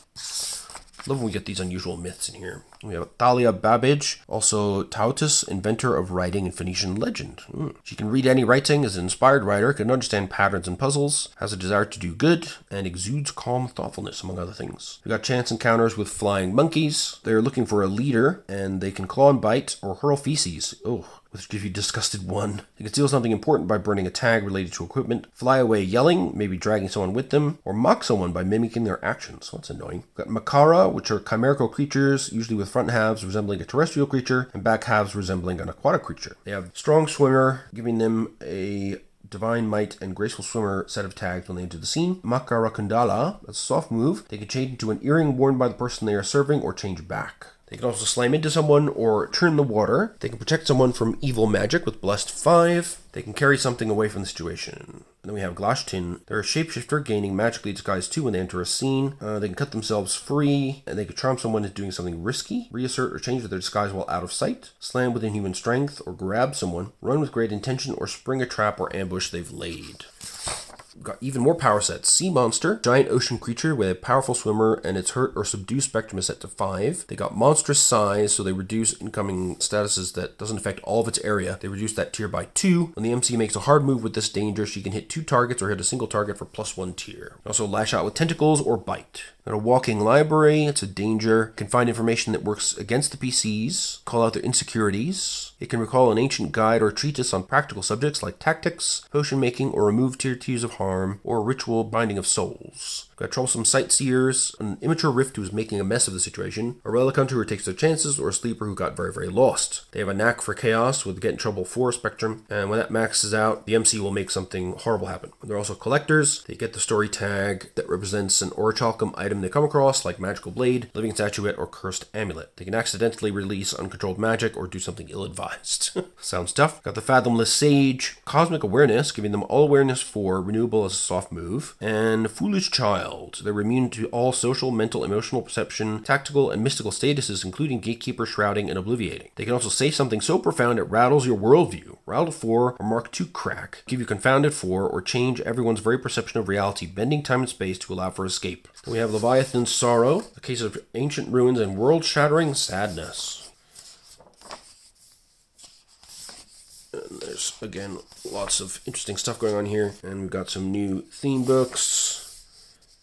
S1: Love when we get these unusual myths in here. We have Thalia Babbage, also Tautus, inventor of writing in Phoenician legend. She can read any writing, is an inspired writer, can understand patterns and puzzles, has a desire to do good, and exudes calm thoughtfulness, among other things. We got chance encounters with flying monkeys. They're looking for a leader, and they can claw and bite or hurl feces. Which gives you disgusted 1. You can steal something important by burning a tag related to equipment, fly away yelling, maybe dragging someone with them, or mock someone by mimicking their actions. That's annoying. We've got Makara, which are chimerical creatures, usually with front halves resembling a terrestrial creature, and back halves resembling an aquatic creature. They have strong swimmer, giving them a divine might and graceful swimmer set of tags when they enter the scene. Makara Kundala, that's a soft move. They can change into an earring worn by the person they are serving or change back. They can also slam into someone or turn the water. They can protect someone from evil magic with Blessed 5. They can carry something away from the situation. And then we have Glashtin. They're a shapeshifter, gaining magically disguised 2 when they enter a scene. They can cut themselves free, and they can charm someone into doing something risky, reassert or change their disguise while out of sight, slam with inhuman strength, or grab someone, run with great intention, or spring a trap or ambush they've laid. We've got even more power sets. Sea Monster, giant ocean creature with a powerful swimmer, and its hurt or subdue spectrum is set to 5. They got monstrous size, so they reduce incoming statuses that doesn't affect all of its area. They reduce that tier by 2. When the MC makes a hard move with this danger, she can hit 2 targets or hit a single target for +1 tier. Also lash out with tentacles or bite. Got a walking library. It's a danger. Can find information that works against the PCs, call out their insecurities. It can recall an ancient guide or treatise on practical subjects like tactics, potion making, or remove tier 2s of harm, or ritual binding of souls. Got troublesome sightseers, an immature rift who is making a mess of the situation, a relic hunter who takes their chances, or a sleeper who got very, very lost. They have a knack for chaos with get in trouble 4 spectrum, and when that maxes out, the MC will make something horrible happen. They're also collectors. They get the story tag that represents an orichalcum item they come across, like magical blade, living statuette, or cursed amulet. They can accidentally release uncontrolled magic or do something ill-advised. Sounds tough. Got the Fathomless Sage, Cosmic Awareness, giving them all awareness 4, renewable as a soft move, and Foolish Child. They're immune to all social, mental, emotional perception, tactical, and mystical statuses, including Gatekeeper, Shrouding, and Obliviating. They can also say something so profound it rattles your worldview. Rattle 4 or Mark 2 Crack, give you Confounded 4, or change everyone's very perception of reality, bending time and space to allow for escape. Then we have Leviathan's Sorrow, a case of ancient ruins and world-shattering sadness. And there's, again, lots of interesting stuff going on here. And we've got some new theme books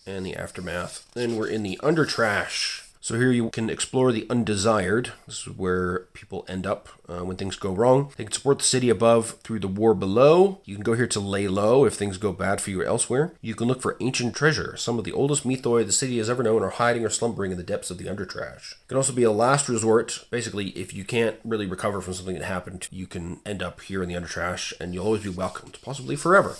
S1: and the aftermath. Then we're in the Undertrash. So here you can explore the undesired. This is where people end up when things go wrong. They can support the city above through the war below. You can go here to lay low if things go bad for you elsewhere. You can look for ancient treasure. Some of the oldest mythoi the city has ever known are hiding or slumbering in the depths of the Undertrash. It can also be a last resort. Basically, if you can't really recover from something that happened, you can end up here in the Undertrash, and you'll always be welcomed, possibly forever.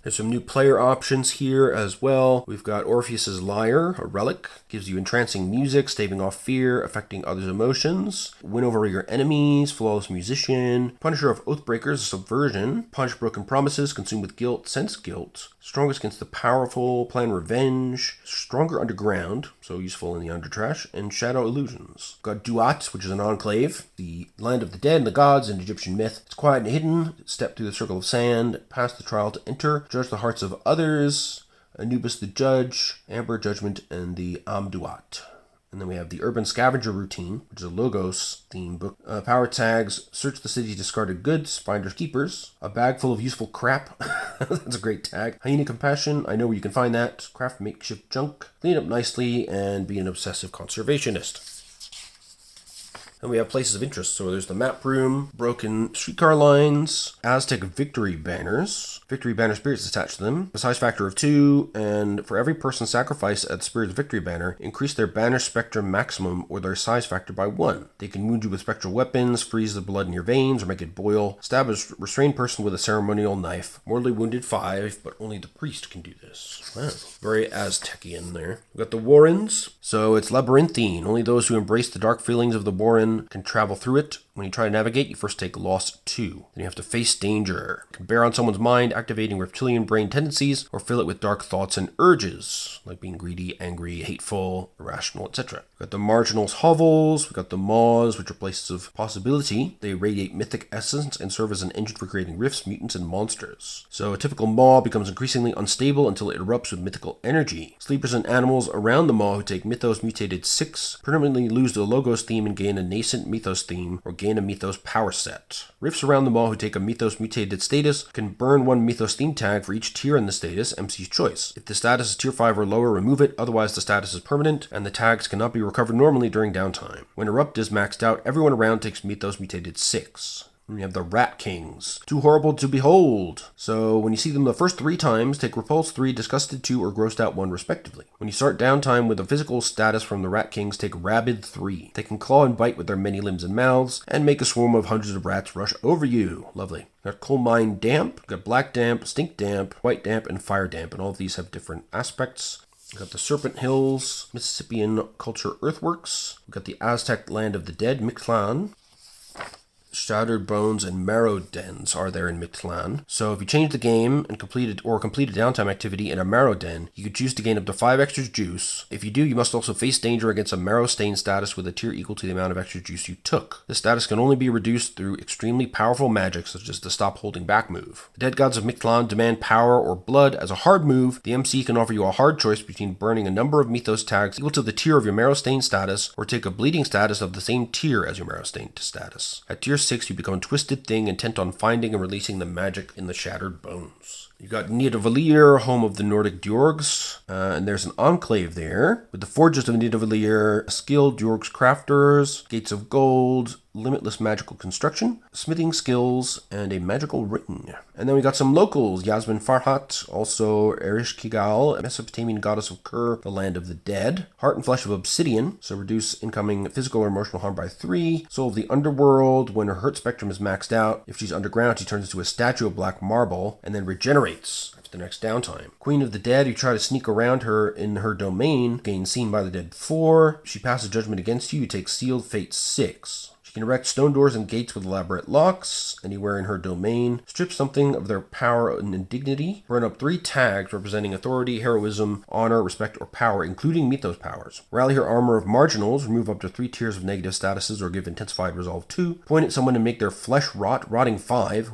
S1: There's some new player options here as well. We've got Orpheus's Lyre, a relic. Gives you entrancing music, staving off fear, affecting others' emotions. Win over your enemies, flawless musician. Punisher of Oathbreakers, subversion. Punish broken promises, consume with guilt, sense guilt. Strongest against the powerful, plan revenge. Stronger underground, so useful in the Undertrash. And Shadow Illusions. We've got Duat, which is an enclave. The land of the dead and the gods in Egyptian myth. It's quiet and hidden. Step through the circle of sand. Pass the trial to enter. Judge the hearts of others, Anubis the Judge, Amber Judgment, and the Amduat. And then we have the Urban Scavenger Routine, which is a Logos theme book. Power tags, search the city's discarded goods, finders keepers, a bag full of useful crap. That's a great tag. Hyena Compassion, I know where you can find that. Craft makeshift junk, clean up nicely, and be an obsessive conservationist. And we have places of interest. So there's the map room, broken streetcar lines, Aztec victory banners. Victory banner spirits attached to them. A size factor of 2, and for every person sacrificed at the spirit's victory banner, increase their banner spectrum maximum or their size factor by 1. They can wound you with spectral weapons, freeze the blood in your veins, or make it boil. Stab a restrained person with a ceremonial knife. Mortally wounded 5, but only the priest can do this. Wow. Very Aztecian there. We've got the Warrens. So it's labyrinthine. Only those who embrace the dark feelings of the Warren can travel through it. When you try to navigate, you first take loss 2. Then you have to face danger. You can bear on someone's mind, activating reptilian brain tendencies, or fill it with dark thoughts and urges, like being greedy, angry, hateful, irrational, etc. We've got the marginals hovels. We've got the maws, which are places of possibility. They radiate mythic essence and serve as an engine for creating rifts, mutants, and monsters. So a typical maw becomes increasingly unstable until it erupts with mythical energy. Sleepers and animals around the maw who take Mythos mutated 6 permanently lose the Logos theme and gain a nascent Mythos theme, or gain a Mythos power set. Rifts around the maw who take a Mythos mutated status can burn 1 Mythos theme tag for each tier in the status, MC's choice. If the status is tier 5 or lower, remove it, otherwise the status is permanent, and the tags cannot be recovered normally during downtime. When Erupt is maxed out, everyone around takes Mythos mutated 6. We have the Rat Kings. Too horrible to behold. So when you see them the first 3 times, take Repulse 3, Disgusted 2, or Grossed Out 1 respectively. When you start downtime with a physical status from the Rat Kings, take Rabid 3. They can claw and bite with their many limbs and mouths, and make a swarm of hundreds of rats rush over you. Lovely. Got Coal Mine Damp, got Black Damp, Stink Damp, White Damp, and Fire Damp, and all of these have different aspects. We've got the Serpent Hills, Mississippian Culture Earthworks. We've got the Aztec Land of the Dead, Mictlan. Shattered Bones and Marrow Dens are there in Mictlan. So if you change the game and complete a downtime activity in a Marrow Den, you could choose to gain up to 5 extra juice. If you do, you must also face danger against a Marrow Stain status with a tier equal to the amount of extra juice you took. This status can only be reduced through extremely powerful magic, such as the Stop Holding Back move. The Dead Gods of Mictlan demand power or blood. As a hard move, the MC can offer you a hard choice between burning a number of Mythos tags equal to the tier of your Marrow Stain status, or take a bleeding status of the same tier as your Marrow Stain status. At tier 6, you become a twisted thing intent on finding and releasing the magic in the Shattered Bones. You've got Nidavellir, home of the Nordic Djorgs, and there's an enclave there with the Forges of Nidavellir, skilled Djorgs crafters, gates of gold, limitless magical construction, smithing skills, and a magical ring. And then we got some locals, Yasmin Farhat, also Erish Kigal, a Mesopotamian goddess of Kur, the land of the dead, heart and flesh of obsidian, so reduce incoming physical or emotional harm by 3, soul of the underworld, when her hurt spectrum is maxed out, if she's underground she turns into a statue of black marble, and then regenerates after the next downtime. Queen of the Dead, you try to sneak around her in her domain, gain seen by the dead 4, she passes judgment against you, you take sealed fate 6. She can erect stone doors and gates with elaborate locks anywhere in her domain, strip something of their power and dignity, burn up 3 tags representing authority, heroism, honor, respect, or power, including Mythos powers. Rally her armor of marginals, remove up to 3 tiers of negative statuses or give intensified resolve 2, point at someone and make their flesh rot, rotting 5,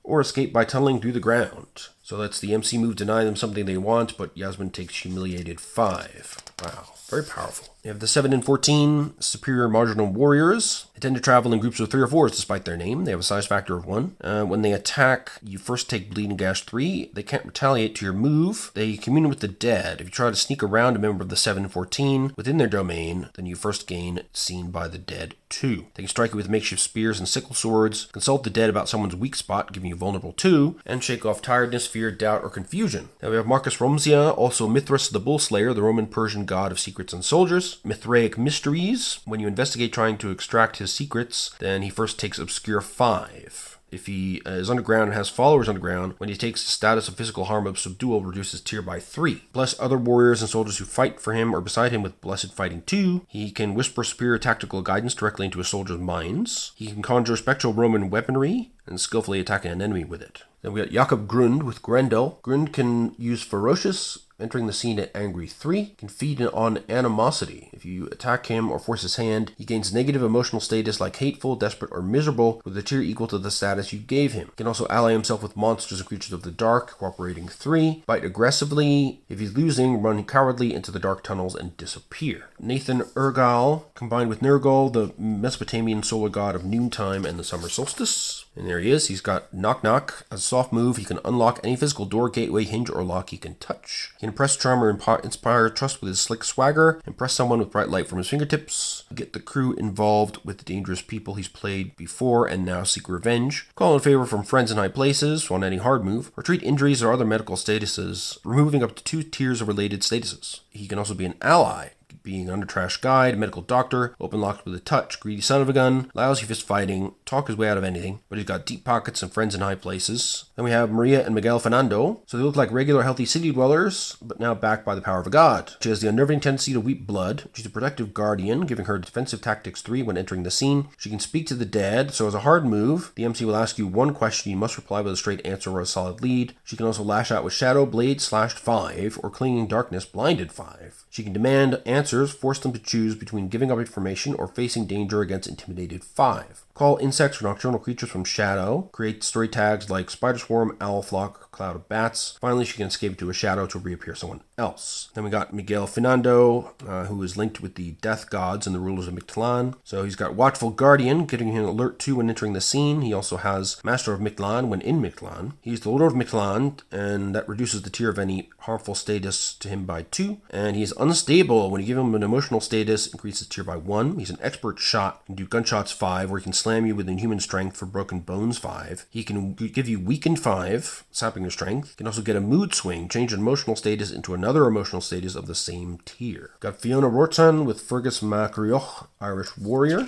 S1: or escape by tunneling through the ground. So that's the MC move, deny them something they want, but Yasmin takes humiliated 5. Wow, very powerful. You have the 7 and 14 superior marginal warriors. They tend to travel in groups of 3 or 4 despite their name. They have a size factor of 1. When they attack, you first take bleeding gash 3. They can't retaliate to your move. They commune with the dead. If you try to sneak around a member of the 7 and 14 within their domain, then you first gain seen by the dead 2. They can strike you with makeshift spears and sickle swords, consult the dead about someone's weak spot, giving you vulnerable 2, and shake off tiredness, fear, doubt, or confusion. Now we have Marcus Romsia, also Mithras the Bull Slayer, the Roman-Persian god of secrets and soldiers. Mithraic Mysteries. When you investigate trying to extract his secrets, then he first takes Obscure 5. If he is underground and has followers underground, when he takes the status of physical harm of Subdual, reduces tier by 3. Bless other warriors and soldiers who fight for him or beside him with Blessed Fighting 2. He can whisper superior tactical guidance directly into a soldier's minds. He can conjure spectral Roman weaponry and skillfully attack an enemy with it. Then we got Jakob Grund with Grendel. Grund can use Ferocious, entering the scene at Angry 3, can feed on Animosity. If you attack him or force his hand, he gains negative emotional status like Hateful, Desperate, or Miserable with a tier equal to the status you gave him. He can also ally himself with monsters and creatures of the dark, cooperating 3. Bite aggressively. If he's losing, run cowardly into the dark tunnels and disappear. Nathan Urgal, combined with Nergal, the Mesopotamian solar god of noontime and the summer solstice. And there he is. He's got Knock Knock. As a soft move, he can unlock any physical door, gateway, hinge, or lock he can touch. He can impress, charm, or inspire trust with his slick swagger. Impress someone with bright light from his fingertips. Get the crew involved with the dangerous people he's played before and now seek revenge. Call in favor from friends in high places while netting hard move. Or treat injuries or other medical statuses, removing up to 2 tiers of related statuses. He can also be an ally, being under trash guide, medical doctor, open locked with a touch, greedy son of a gun, lousy fist fighting, talk his way out of anything, but he's got deep pockets and friends in high places. Then we have Maria and Miguel Fernando. So they look like regular healthy city dwellers, but now backed by the power of a god. She has the unnerving tendency to weep blood. She's a protective guardian, giving her defensive tactics 3 when entering the scene. She can speak to the dead, so as a hard move, the MC will ask you 1 question, you must reply with a straight answer or a solid lead. She can also lash out with Shadow, Blade, Slashed 5, or Clinging Darkness, Blinded 5. She can demand answers, force them to choose between giving up information or facing danger against Intimidated 5. Call insects or nocturnal creatures from Shadow. Create story tags like Spider Swarm, Owl Flock, Cloud of Bats. Finally, she can escape to a shadow to reappear someone else. Then we got Miguel Fernando, who is linked with the Death Gods and the rulers of Mictlan. So he's got Watchful Guardian, giving him alert 2 when entering the scene. He also has Master of Mictlan when in Mictlan. He's the Lord of Mictlan, and that reduces the tier of any harmful status to him by 2. And he's unstable. When you give him an emotional status, increases tier by 1. He's an expert shot, can do gunshots 5, where he can slam you with inhuman strength for broken bones 5. He can give you weakened 5, sapping your strength. He can also get a mood swing, change an emotional status into another emotional status of the same tier. Got Fiona Rortan with Fergus Macrioch, Irish warrior.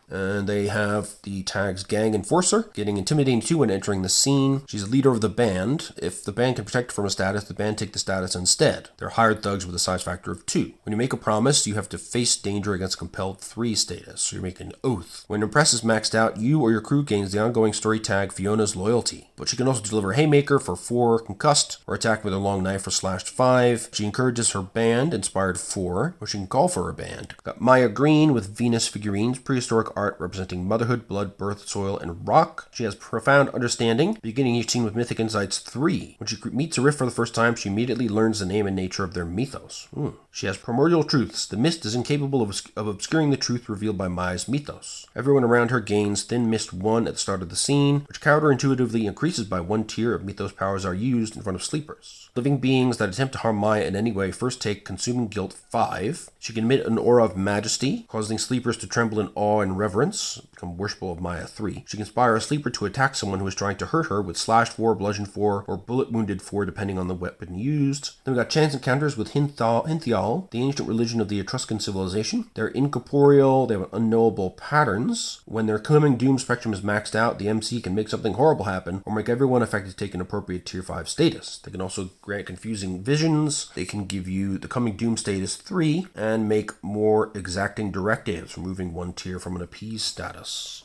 S1: And they have the tags Gang Enforcer, getting intimidating 2 when entering the scene. She's a leader of the band. If the band can protect her from a status, the band take the status instead. They're hired thugs with a size factor of 2. When you make a promise, you have to face danger against compelled 3 status, so you're making an oath. When Impress is maxed out, you or your crew gains the ongoing story tag Fiona's Loyalty. But she can also deliver Haymaker for 4 concussed, or attack with her long knife for /5. She encourages her band, inspired 4, or she can call for her band. Got Maya Green with Venus figurines, prehistoric art representing motherhood, blood, birth, soil, and rock. She has profound understanding, beginning each scene with Mythic Insights 3. When she meets a rift for the first time, she immediately learns the name and nature of their mythos. She has primordial truths. The mist is incapable of obscuring the truth revealed by Maya's mythos. Everyone around her gains Thin Mist 1 at the start of the scene, which counterintuitively increases by 1 tier if mythos powers are used in front of sleepers. Living beings that attempt to harm Maya in any way first take Consuming Guilt 5. She can emit an aura of majesty, causing sleepers to tremble in awe and reverence, become worshipful of Maya 3. She can inspire a sleeper to attack someone who is trying to hurt her with /4, bludgeon 4, or bullet wounded 4 depending on the weapon used. Then we got chance encounters with Hinthial, the ancient religion of the Etruscan civilization. They're incorporeal, they have unknowable patterns. When their coming doom spectrum is maxed out, the MC can make something horrible happen, or make everyone affected take an appropriate tier 5 status. They can also grant confusing visions. They can give you the coming doom status 3, and make more exacting directives, removing 1 tier from an appease status.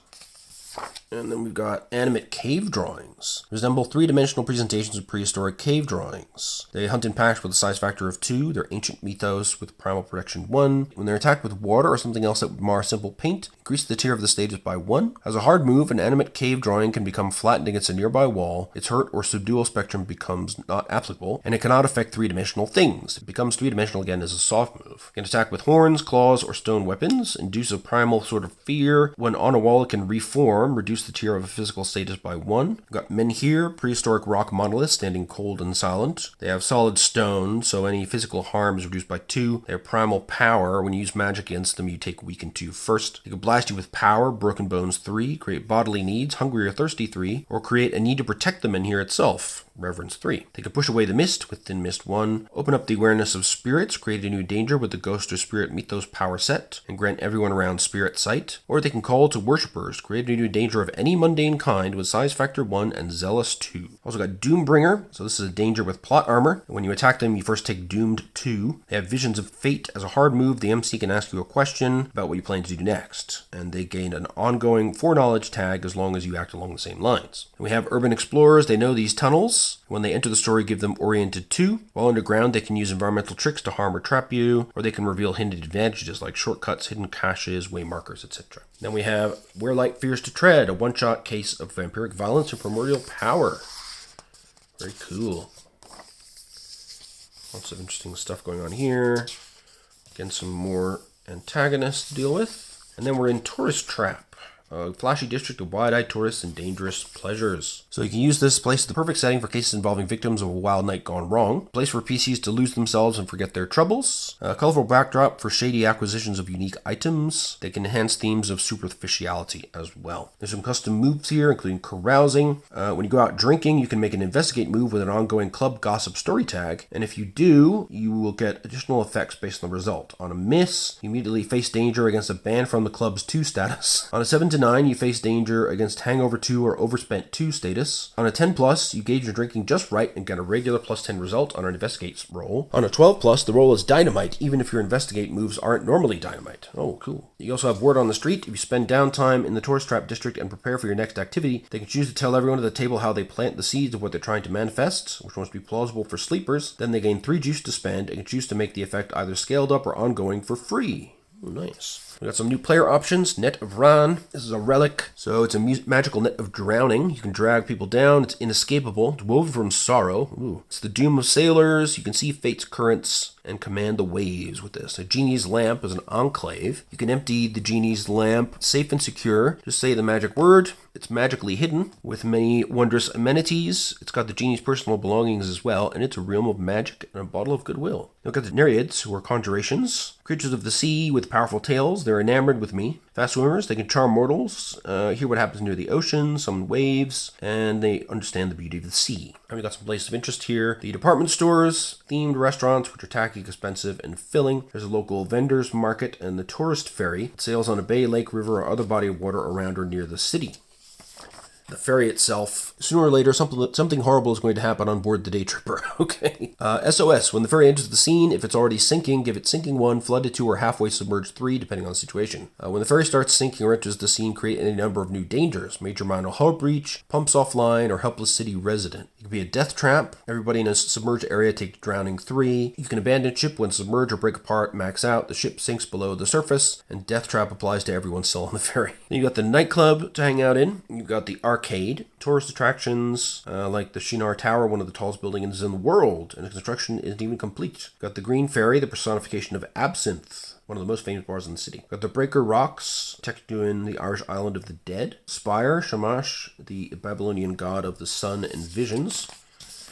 S1: And then we've got animate cave drawings. Resemble 3-dimensional presentations of prehistoric cave drawings. They hunt in packs with a size factor of 2. They're ancient mythos with primal protection 1. When they're attacked with water or something else that would mar simple paint, increase the tier of the status by 1. As a hard move, an animate cave drawing can become flattened against a nearby wall. Its hurt or subdual spectrum becomes not applicable, and it cannot affect 3-dimensional things. It becomes 3-dimensional again as a soft move. It can attack with horns, claws, or stone weapons. Induce a primal sort of fear. When on a wall, it can reform, reduce the tier of a physical status by 1. We've got Menhir, prehistoric rock monoliths standing cold and silent. They have solid stone, so any physical harm is reduced by 2. They have primal power. When you use magic against them, you take weaken 2 first. They can blast you with power, broken bones 3, create bodily needs, hungry or thirsty 3, or create a need to protect the Menhir itself, reverence 3. They can push away the mist with Thin Mist 1, open up the awareness of spirits, create a new danger with the ghost or spirit mythos power set, and grant everyone around spirit sight. Or they can call to worshippers, create a new danger of any mundane kind with size factor 1 and zealous 2. Also got Doombringer, so this is a danger with plot armor, and when you attack them you first take doomed 2. They have visions of fate. As a hard move, the MC can ask you a question about what you plan to do next, and they gain an ongoing foreknowledge tag as long as you act along the same lines. And we have urban explorers. They know these tunnels. When they enter the story, give them oriented 2. While underground, they can use environmental tricks to harm or trap you, or they can reveal hidden advantages like shortcuts, hidden caches, way markers, etc. Then we have Where Light Fears to Tread, a one-shot case of vampiric violence and primordial power. Very cool. Lots of interesting stuff going on here. Again, some more antagonists to deal with. And then we're in Tourist Trap. A flashy district of wide-eyed tourists and dangerous pleasures. So you can use this place as the perfect setting for cases involving victims of a wild night gone wrong. A place for PCs to lose themselves and forget their troubles. A colorful backdrop for shady acquisitions of unique items. They can enhance themes of superficiality as well. There's some custom moves here, including carousing. When you go out drinking, you can make an investigate move with an ongoing club gossip story tag. And if you do, you will get additional effects based on the result. On a miss, you immediately face danger against a ban from the club's 2 status. On a 7 to 9, you face danger against Hangover 2 or Overspent 2 status. On a 10+, you gauge your drinking just right and get a regular +10 result on an Investigate roll. On a 12+, the roll is Dynamite, even if your Investigate moves aren't normally Dynamite. Oh, cool. You also have Word on the Street. If you spend downtime in the Tourist Trap District and prepare for your next activity, they can choose to tell everyone at the table how they plant the seeds of what they're trying to manifest, which must be plausible for sleepers. Then they gain 3 juice to spend and can choose to make the effect either scaled up or ongoing for free. Oh, nice. We got some new player options. Net of Ran. This is a relic. So it's a magical net of drowning. You can drag people down. It's inescapable. It's woven from sorrow. Ooh. It's the doom of sailors. You can see fate's currents and command the waves with this. A genie's lamp is an enclave. You can empty the genie's lamp safe and secure. Just say the magic word. It's magically hidden with many wondrous amenities. It's got the genie's personal belongings as well, and it's a realm of magic and a bottle of goodwill. You've got the Nereids, who are conjurations. Creatures of the sea with powerful tails. they're enamored with me. Fast swimmers, they can charm mortals, hear what happens near the ocean, summon waves, and they understand the beauty of the sea. And we got some places of interest here. The department stores, themed restaurants, which are tacky, expensive, and filling. There's a local vendors market and the tourist ferry. It sails on a bay, lake, river, or other body of water around or near the city. The ferry itself, sooner or later, something horrible is going to happen on board the day tripper. Okay. SOS, when the ferry enters the scene, if it's already sinking, give it sinking 1, flooded 2, or halfway submerged 3, depending on the situation. When the ferry starts sinking or enters the scene, create any number of new dangers. Major minor hull breach, pumps offline, or helpless city resident. It could be a death trap. Everybody in a submerged area take drowning 3. You can abandon ship when submerged or break apart, max out. The ship sinks below the surface, and death trap applies to everyone still on the ferry. Then you got the nightclub to hang out in. You got the arcade, tourist attractions like the Shinar Tower, one of the tallest buildings in the world, and the construction isn't even complete. Got the Green Ferry, the personification of absinthe, one of the most famous bars in the city. Got the Breaker Rocks, Tekduin, the Irish island of the dead. Spire, Shamash, the Babylonian god of the sun and visions.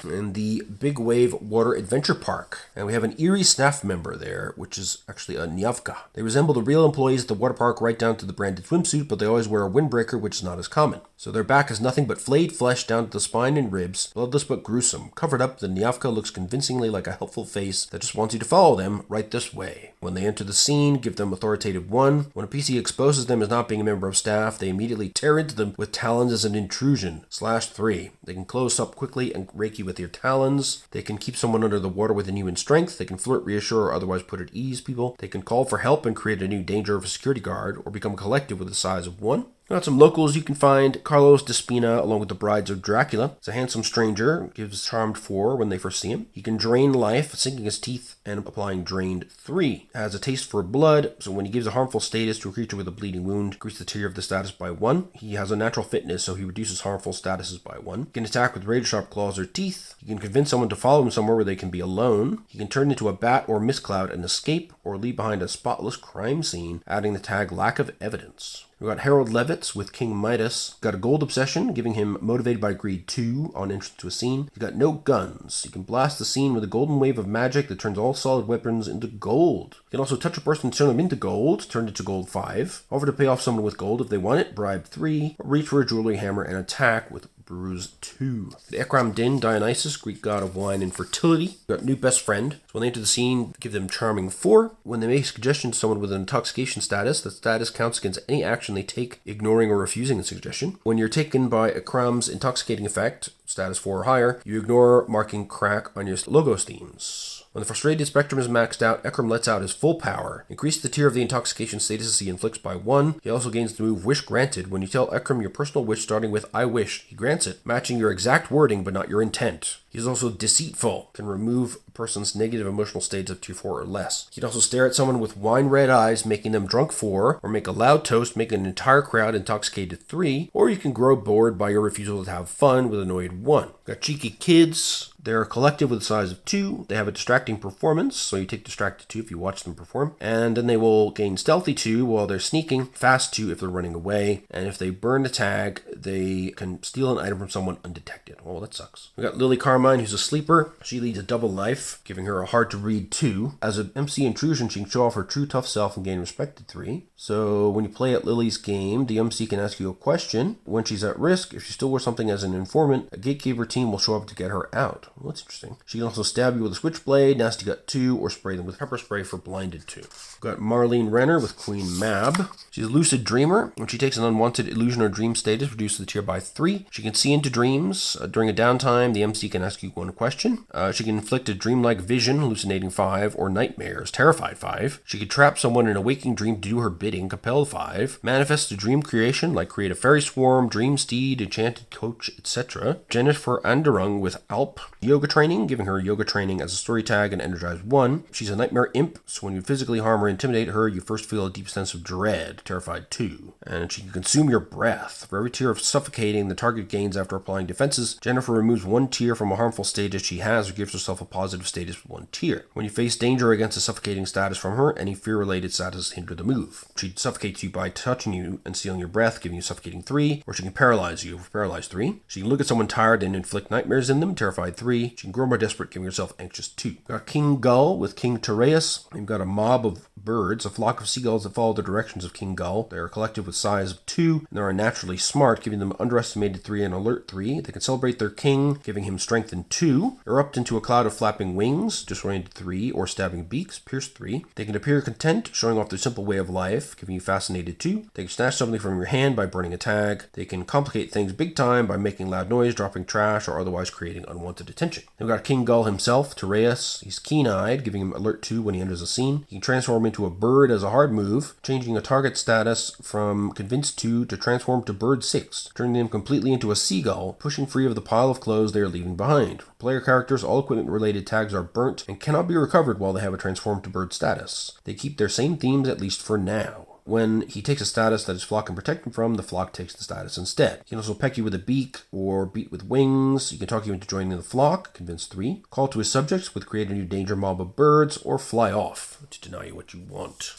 S1: And the Big Wave Water Adventure Park. And we have an eerie staff member there, which is actually a Nyavka. They resemble the real employees at the water park right down to the branded swimsuit, but they always wear a windbreaker, which is not as common. So their back is nothing but flayed flesh down to the spine and ribs, bloodless but gruesome. Covered up, the Nyavka looks convincingly like a helpful face that just wants you to follow them right this way. When they enter the scene, give them authoritative 1. When a PC exposes them as not being a member of staff, they immediately tear into them with talons as an intrusion. /3. They can close up quickly and rake you with your talons. They can keep someone under the water with inhuman strength. They can flirt, reassure, or otherwise put at ease people. They can call for help and create a new danger of a security guard, or become collective with a size of 1. Got some locals you can find. Carlos Despina, along with the Brides of Dracula. It's a handsome stranger, gives charmed 4 when they first see him. He can drain life, sinking his teeth and applying drained 3. Has a taste for blood, so when he gives a harmful status to a creature with a bleeding wound, increase the tier of the status by 1. He has a natural fitness, so he reduces harmful statuses by 1. He can attack with razor sharp claws or teeth. He can convince someone to follow him somewhere where they can be alone. He can turn into a bat or mist cloud and escape, or leave behind a spotless crime scene, adding the tag lack of evidence. We've got Harold Levitz with King Midas. Got a gold obsession, giving him motivated by greed 2 on entrance to a scene. He's got no guns. He can blast the scene with a golden wave of magic that turns all solid weapons into gold. He can also touch a person and turn them into gold, turned into gold 5. Offer to pay off someone with gold if they want it, bribe 3. Reach for a jewelry hammer and attack with Bruise 2. The Ekram Din, Dionysus, Greek god of wine and fertility. Got new best friend. So when they enter the scene, give them charming 4. When they make suggestions to someone with an intoxication status, the status counts against any action they take, ignoring or refusing the suggestion. When you're taken by Ekram's intoxicating effect, status 4 or higher, you ignore marking crack on your logos themes. When the frustrated spectrum is maxed out, Ekram lets out his full power. Increase the tier of the intoxication status he inflicts by 1. He also gains the move Wish Granted. When you tell Ekram your personal wish starting with I wish, he grants it, matching your exact wording but not your intent. He is also deceitful, can remove a person's negative emotional states of tier 4 or less. He can also stare at someone with wine-red eyes, making them drunk 4, or make a loud toast, making an entire crowd intoxicated 3, or you can grow bored by your refusal to have fun with annoyed 1. Got cheeky kids. They're a collective with a size of 2. They have a distracting performance, so you take distracted 2 if you watch them perform. And then they will gain stealthy 2 while they're sneaking, fast 2 if they're running away, and if they burn a tag, they can steal an item from someone undetected. Oh, that sucks. We got Lily Carmine, who's a sleeper. She leads a double life, giving her a hard to read 2. As an MC intrusion, she can show off her true tough self and gain respected 3. So when you play at Lily's game, the MC can ask you a question. When she's at risk, if she still wears something as an informant, a gatekeeper team will show up to get her out. Well, that's interesting. She can also stab you with a switchblade, nasty gut 2, or spray them with pepper spray for blinded 2. We've got Marlene Renner with Queen Mab. She's a lucid dreamer. When she takes an unwanted illusion or dream status, reduces the tier by 3. She can see into dreams. During a downtime, the MC can ask you one question. She can inflict a dreamlike vision, hallucinating 5, or nightmares, terrified 5. She can trap someone in a waking dream to do her bidding, compel 5. Manifest a dream creation, like create a fairy swarm, dream steed, enchanted coach, etc. Jennifer Anderung with Alp. Yoga training, giving her yoga training as a story tag and energize 1. She's a nightmare imp, so when you physically harm or intimidate her, you first feel a deep sense of dread, terrified 2. And she can consume your breath. For every tier of suffocating the target gains after applying defenses, Jennifer removes 1 tier from a harmful status she has or gives herself a positive status with 1 tier. When you face danger against a suffocating status from her, any fear-related status hinder the move. She suffocates you by touching you and stealing your breath, giving you suffocating 3, or she can paralyze you for paralyzed 3. She can look at someone tired and inflict nightmares in them, terrified 3. She can grow more desperate, giving herself anxious 2. We've got King Gull with King Tereus. We've got a mob of birds, a flock of seagulls that follow the directions of King Gull. They are collective with size of 2, and they are naturally smart, giving them underestimated 3 and alert 3. They can celebrate their king, giving him strength in 2, erupt into a cloud of flapping wings, disoriented 3, or stabbing beaks, pierced 3. They can appear content, showing off their simple way of life, giving you fascinated 2. They can snatch something from your hand by burning a tag. They can complicate things big time by making loud noise, dropping trash, or otherwise creating unwanted attention. Then we've got King Gull himself, Tereus. He's keen-eyed, giving him alert 2 when he enters a scene. He can transform into a bird as a hard move, changing a target status from convinced 2 to transform to bird 6, turning them completely into a seagull, pushing free of the pile of clothes they are leaving behind. For player characters, all equipment-related tags are burnt and cannot be recovered while they have a transform to bird status. They keep their same themes at least for now. When he takes a status that his flock can protect him from, the flock takes the status instead. He can also peck you with a beak or beat with wings. He can talk you into joining the flock, convince 3. Call to his subjects with create a new danger mob of birds, or fly off to deny you what you want.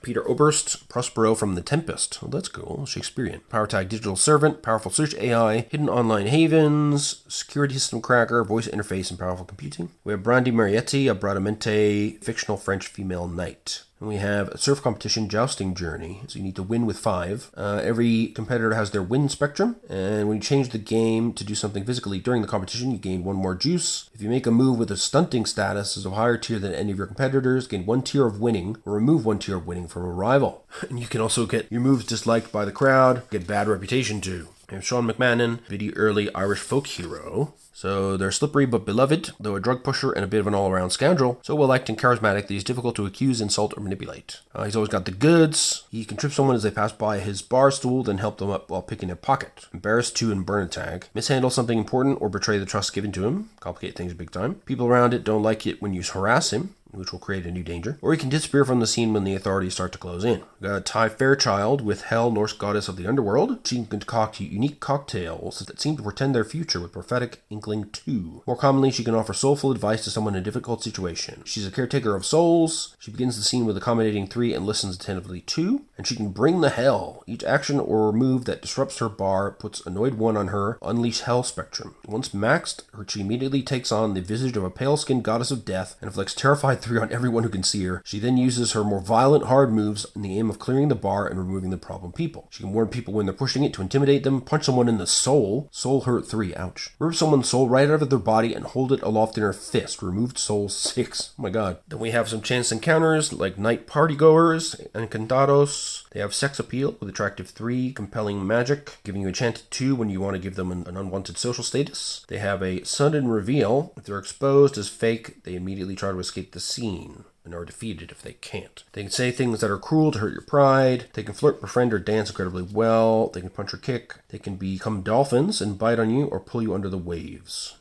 S1: Peter Oberst, Prospero from the Tempest. Oh, that's cool. Shakespearean. Power tag digital servant, powerful search AI, hidden online havens, security system cracker, voice interface, and powerful computing. We have Brandi Marietti, a Bradamante, fictional French female knight. And we have a surf competition jousting journey. So you need to win with 5. Every competitor has their win spectrum. And when you change the game to do something physically during the competition, you gain 1 more juice. If you make a move with a stunting status is of higher tier than any of your competitors, gain 1 tier of winning, or remove 1 tier of winning from a rival. And you can also get your moves disliked by the crowd, get bad reputation too. We have Sean McMahon, video early Irish folk hero. So they're slippery but beloved, though a drug pusher and a bit of an all-around scoundrel. So well-liked and charismatic that he's difficult to accuse, insult, or manipulate. He's always got the goods. He can trip someone as they pass by his bar stool, then help them up while picking a pocket. Embarrass 2 and burn a tag. Mishandle something important or betray the trust given to him. Complicate things big time. People around it don't like it when you harass him, which will create a new danger. Or he can disappear from the scene when the authorities start to close in. We've got Ty Fairchild with Hel, Norse goddess of the underworld. She can concoct unique cocktails that seem to portend their future with prophetic inkling 2. More commonly, she can offer soulful advice to someone in a difficult situation. She's a caretaker of souls. She begins the scene with accommodating 3 and listens attentively 2. And she can bring the hell. Each action or move that disrupts her bar puts annoyed 1 on her, unleash hell spectrum. Once maxed, she immediately takes on the visage of a pale-skinned goddess of death and inflicts terrified 3 on everyone who can see her. She then uses her more violent hard moves in the aim of clearing the bar and removing the problem people. She can warn people when they're pushing it to intimidate them, punch someone in the soul hurt 3, ouch. Rip someone's soul right out of their body and hold it aloft in her fist, removed soul 6. Oh my god. Then we have some chance encounters like night partygoers, encantados. They have sex appeal with attractive 3, compelling magic, giving you enchanted 2 when you want to give them an unwanted social status. They have a sudden reveal. If they're exposed as fake, they immediately try to escape the scene and are defeated if they can't. They can say things that are cruel to hurt your pride. They can flirt, befriend, or dance incredibly well. They can punch or kick. They can become dolphins and bite on you or pull you under the waves.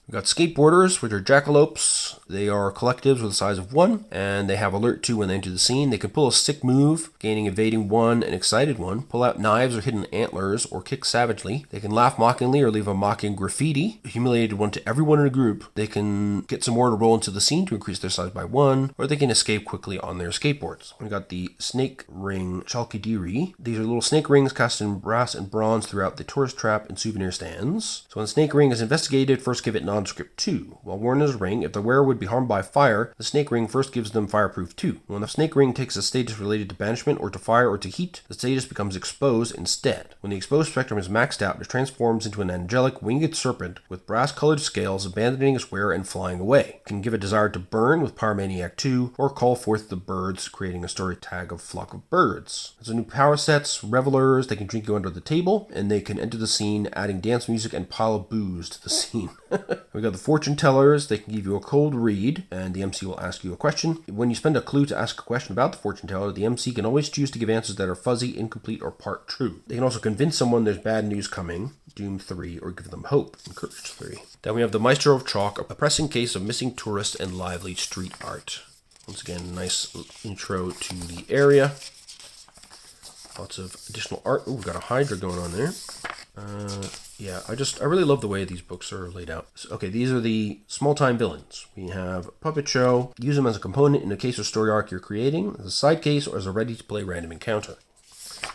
S1: We've got skateboarders, which are jackalopes. They are collectives with a size of 1, and they have alert 2 when they enter the scene. They can pull a sick move, gaining evading 1 and excited 1, pull out knives or hidden antlers, or kick savagely. They can laugh mockingly or leave a mocking graffiti, humiliated 1 to everyone in a group. They can get some more to roll into the scene to increase their size by 1, or they can escape quickly on their skateboards. We've got the snake ring chalkidiri. These are little snake rings cast in brass and bronze throughout the tourist trap and souvenir stands. So when the snake ring is investigated, first give it nondescript 2. While worn as a ring, if the wearer would be harmed by fire, the snake ring first gives them fireproof 2. When the snake ring takes a status related to banishment or to fire or to heat, the status becomes exposed instead. When the exposed spectrum is maxed out, it transforms into an angelic winged serpent with brass-colored scales, abandoning its wearer and flying away. It can give a desire to burn with Pyromaniac 2, or call forth the birds, creating a story tag of flock of birds. There's a new power sets, revelers, they can drink you under the table, and they can enter the scene, adding dance music and pile of booze to the scene. We got the fortune tellers. They can give you a cold read, and the MC will ask you a question. When you spend a clue to ask a question about the fortune teller, the MC can always choose to give answers that are fuzzy, incomplete, or part true. They can also convince someone there's bad news coming, doom 3, or give them hope, encourage 3. Then we have the Maestro of Chalk, a pressing case of missing tourists and lively street art. Once again, nice intro to the area. Lots of additional art. Ooh, we've got a Hydra going on there. Yeah, I really love the way these books are laid out. Okay, these are the small-time villains. We have Puppet Show. Use them as a component in a case or story arc you're creating, as a side case, or as a ready-to-play random encounter.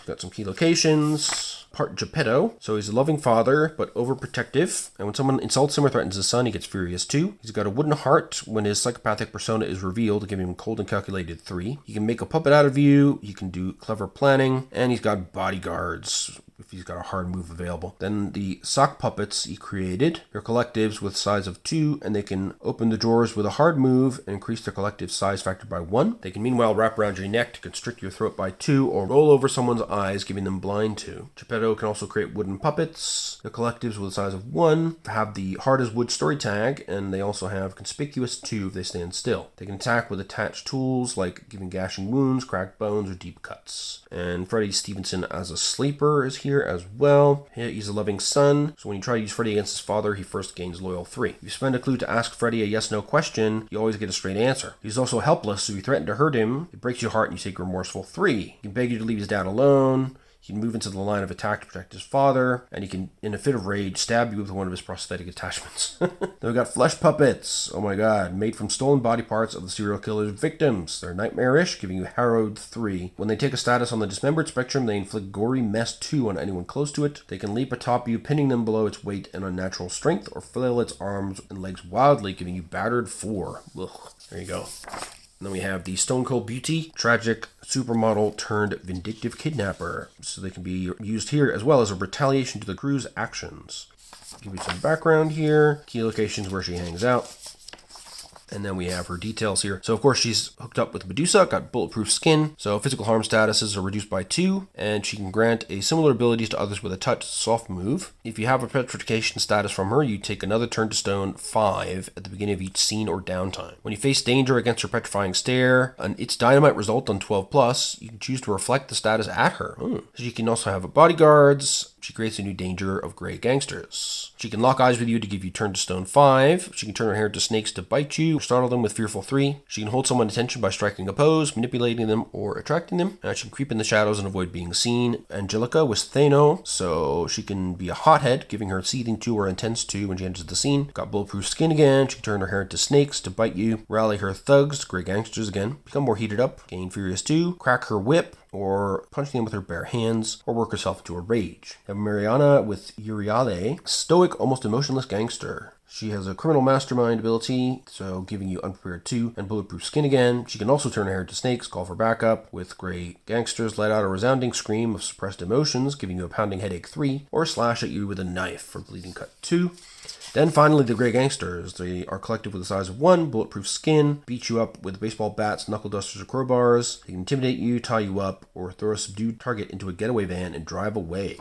S1: Got some key locations. Part Geppetto, so he's a loving father, but overprotective, and when someone insults him or threatens his son, he gets furious too. He's got a wooden heart when his psychopathic persona is revealed, giving him cold and calculated 3. He can make a puppet out of you, you can do clever planning, and he's got bodyguards if he's got a hard move available. Then the sock puppets he created, they're collectives with size of 2, and they can open the drawers with a hard move and increase their collective size factor by 1. They can meanwhile wrap around your neck to constrict your throat by 2, or roll over someone's eyes, giving them blind 2. Geppetto can also create wooden puppets. The collectives with a size of 1 have the hard as wood story tag, and they also have conspicuous 2 if they stand still. They can attack with attached tools like giving gashing wounds, cracked bones, or deep cuts. And Freddy Stevenson as a sleeper is here as well. He's a loving son, so when you try to use Freddy against his father, he first gains loyal 3. If you spend a clue to ask Freddy a yes-no question, you always get a straight answer. He's also helpless, so if you threaten to hurt him, it breaks your heart and you take remorseful 3. He can beg you to leave his dad alone. He can move into the line of attack to protect his father, and he can, in a fit of rage, stab you with one of his prosthetic attachments. Then we got flesh puppets. Oh my god, made from stolen body parts of the serial killer's victims. They're nightmarish, giving you harrowed 3. When they take a status on the dismembered spectrum, they inflict gory mess 2 on anyone close to it. They can leap atop you, pinning them below its weight and unnatural strength, or flail its arms and legs wildly, giving you battered 4. Ugh. There you go. And then we have the Stone Cold Beauty, tragic supermodel turned vindictive kidnapper. So they can be used here as well as a retaliation to the crew's actions. Give you some background here, key locations where she hangs out. And then we have her details here. So, of course, she's hooked up with Medusa, got bulletproof skin. So, physical harm statuses are reduced by 2. And she can grant a similar abilities to others with a touch, soft move. If you have a petrification status from her, you take another turn to stone 5 at the beginning of each scene or downtime. When you face danger against her petrifying stare, and its dynamite result on 12+, you can choose to reflect the status at her. She can also have bodyguards. She creates a new danger of gray gangsters. She can lock eyes with you to give you turn to stone 5. She can turn her hair to snakes to bite you, or startle them with fearful 3. She can hold someone's attention by striking a pose, manipulating them, or attracting them. She can creep in the shadows and avoid being seen. Angelica with Thano, so she can be a hothead, giving her seething 2 or intense 2 when she enters the scene. Got bulletproof skin again. She can turn her hair into snakes to bite you. Rally her thugs, gray gangsters again. Become more heated up, gain furious 2. Crack her whip, or punching them with her bare hands, or work herself into a rage. We have Mariana with Uriale, stoic, almost emotionless gangster. She has a criminal mastermind ability, so giving you unprepared 2, and bulletproof skin again. She can also turn her hair to snakes, call for backup, with gray gangsters, let out a resounding scream of suppressed emotions, giving you a pounding headache 3, or slash at you with a knife for bleeding cut 2. Then finally, the gray gangsters. They are collective with a size of 1, bulletproof skin, beat you up with baseball bats, knuckle dusters, or crowbars. They can intimidate you, tie you up, or throw a subdued target into a getaway van and drive away.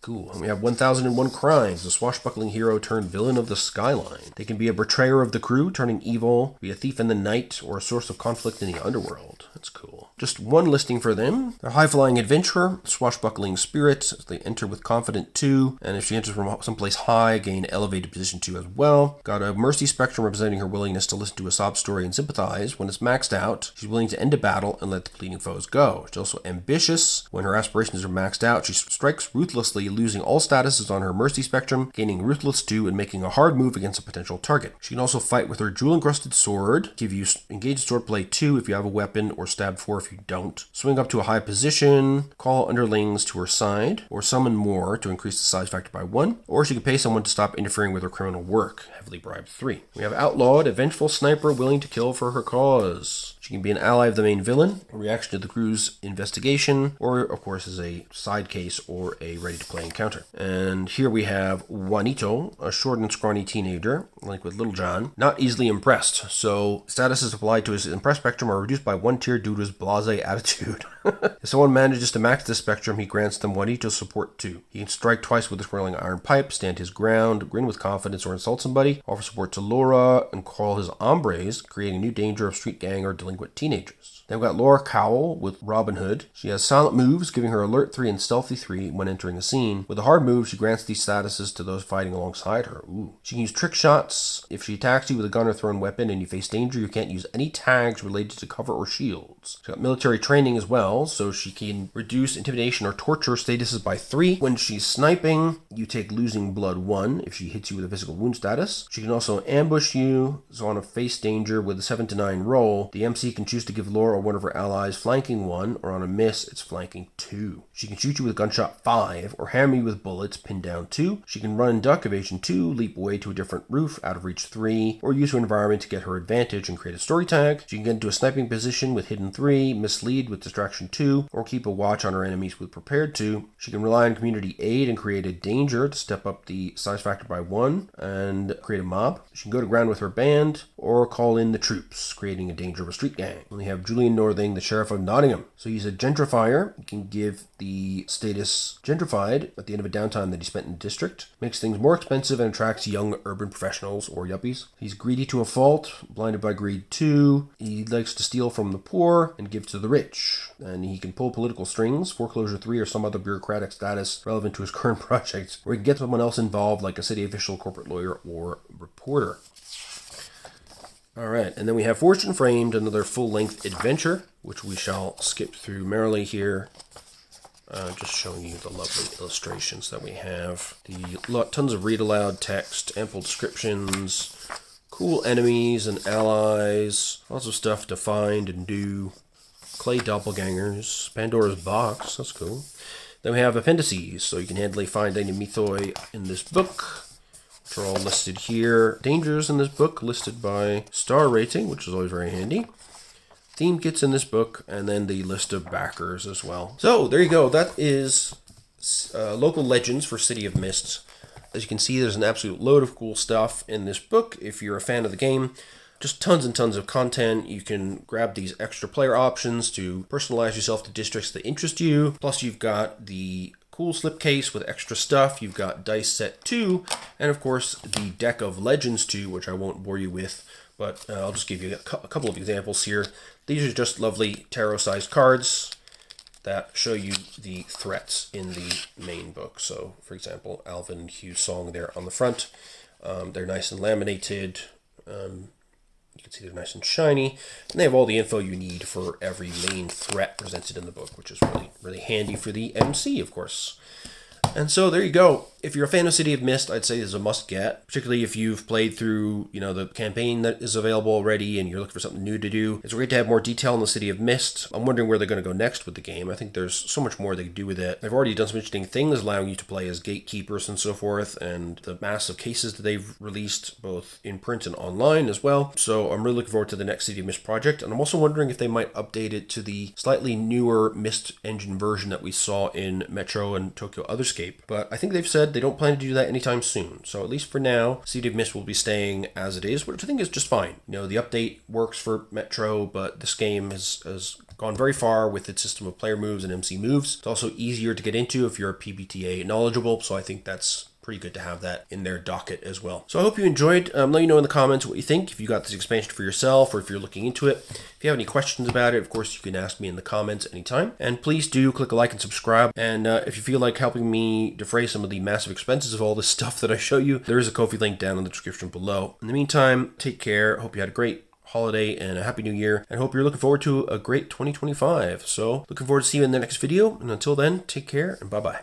S1: Cool. And we have 1001 Crimes, the swashbuckling hero turned villain of the skyline. They can be a betrayer of the crew, turning evil, be a thief in the night, or a source of conflict in the underworld. That's cool. Just one listing for them. They're high-flying adventurer, swashbuckling spirits. They enter with confident 2, and if she enters from someplace high, gain elevated position 2 as well. Got a mercy spectrum representing her willingness to listen to a sob story and sympathize. When it's maxed out, she's willing to end a battle and let the pleading foes go. She's also ambitious. When her aspirations are maxed out, she strikes ruthlessly, losing all statuses on her mercy spectrum, gaining ruthless 2, and making a hard move against a potential target. She can also fight with her jewel-encrusted sword, give you engaged swordplay 2 if you have a weapon, or stab 4 if you don't. Swing up to a high position, call underlings to her side, or summon more to increase the size factor by 1, or she can pay someone to stop interfering with her criminal work, heavily bribed 3. We have outlawed, a vengeful sniper willing to kill for her cause. She can be an ally of the main villain, a reaction to the crew's investigation, or of course as a side case or a ready-to-play encounter. And here we have Juanito, a short and scrawny teenager, like with Little John, not easily impressed. So statuses applied to his impress spectrum are reduced by 1 tier due to his blasé attitude. If someone manages to max this spectrum, he grants them Juanito's support 2. He can strike twice with a swirling iron pipe, stand his ground, grin with confidence, or insult somebody, offer support to Laura, and call his hombres, creating a new danger of street gang or delinquent teenagers. Then we've got Laura Cowell with Robin Hood. She has silent moves, giving her alert 3 and stealthy 3 when entering a scene. 15. With a hard move, she grants these statuses to those fighting alongside her. Ooh. She can use trick shots. If she attacks you with a gun or thrown weapon and you face danger, you can't use any tags related to cover or shields. She's got military training as well, so she can reduce intimidation or torture statuses by 3. When she's sniping, you take losing blood 1 if she hits you with a physical wound status. She can also ambush you, so on a face danger with a 7 to 9 roll, the MC can choose to give Laura or one of her allies flanking 1, or on a miss, it's flanking 2. She can shoot you with gunshot 5, or hammer you with bullets, pin down 2. She can run and duck, evasion 2, leap away to a different roof, out of reach 3, or use her environment to get her advantage and create a story tag. She can get into a sniping position with hidden 3, mislead with distraction 2, or keep a watch on her enemies with prepared 2. She can rely on community aid and create a danger to step up the size factor by 1 and create a mob. She can go to ground with her band, or call in the troops, creating a danger of a street gang. And we have Julian Northing, the Sheriff of Nottingham. So he's a gentrifier. He can give the status gentrified at the end of a downtime that he spent in the district. Makes things more expensive and attracts young urban professionals or yuppies. He's greedy to a fault, blinded by greed 2. He likes to steal from the poor and give to the rich. And he can pull political strings, foreclosure 3, or some other bureaucratic status relevant to his current project, or he can get someone else involved, like a city official, corporate lawyer, or reporter. Alright, and then we have Fortune Framed, another full-length adventure, which we shall skip through merrily here. Just showing you the lovely illustrations that we have. Tons of read-aloud text, ample descriptions, cool enemies and allies, lots of stuff to find and do. Clay doppelgangers, Pandora's box, that's cool. Then we have appendices, so you can handily find any mythoi in this book, which are all listed here. Dangers in this book listed by star rating, which is always very handy. Theme kits in this book, and then the list of backers as well. So there you go. That is local legends for City of Mist. As you can see, there's an absolute load of cool stuff in this book. If you're a fan of the game, just tons and tons of content. You can grab these extra player options to personalize yourself to districts that interest you. Plus, you've got the cool slipcase with extra stuff. You've got dice set 2, and of course the deck of legends 2, which I won't bore you with, but I'll just give you a couple of examples here. These are just lovely tarot-sized cards that show you the threats in the main book. So, for example, Alvin and Hugh's song there on the front. They're nice and laminated. You can see they're nice and shiny, and they have all the info you need for every main threat presented in the book, which is really, really handy for the MC, of course. And so there you go. If you're a fan of City of Mist, I'd say this is a must-get, particularly if you've played through, the campaign that is available already and you're looking for something new to do. It's great to have more detail on the City of Mist. I'm wondering where they're going to go next with the game. I think there's so much more they could do with it. They've already done some interesting things, allowing you to play as gatekeepers and so forth, and the massive cases that they've released, both in print and online as well. So I'm really looking forward to the next City of Mist project, and I'm also wondering if they might update it to the slightly newer Mist engine version that we saw in Metro and Tokyo Otherscape. But I think they've said they don't plan to do that anytime soon. So at least for now, City of Mist will be staying as it is, which I think is just fine. The update works for Metro, but this game has gone very far with its system of player moves and MC moves. It's also easier to get into if you're PBTA knowledgeable, so I think that's pretty good to have that in their docket as well. So I hope you enjoyed. Let me know in the comments what you think, if you got this expansion for yourself or if you're looking into it. If you have any questions about it, of course, you can ask me in the comments anytime. And please do click a like and subscribe. And if you feel like helping me defray some of the massive expenses of all this stuff that I show you, there is a Ko-fi link down in the description below. In the meantime, take care. Hope you had a great holiday and a happy new year, and hope you're looking forward to a great 2025. So looking forward to seeing you in the next video, and until then, take care and bye-bye.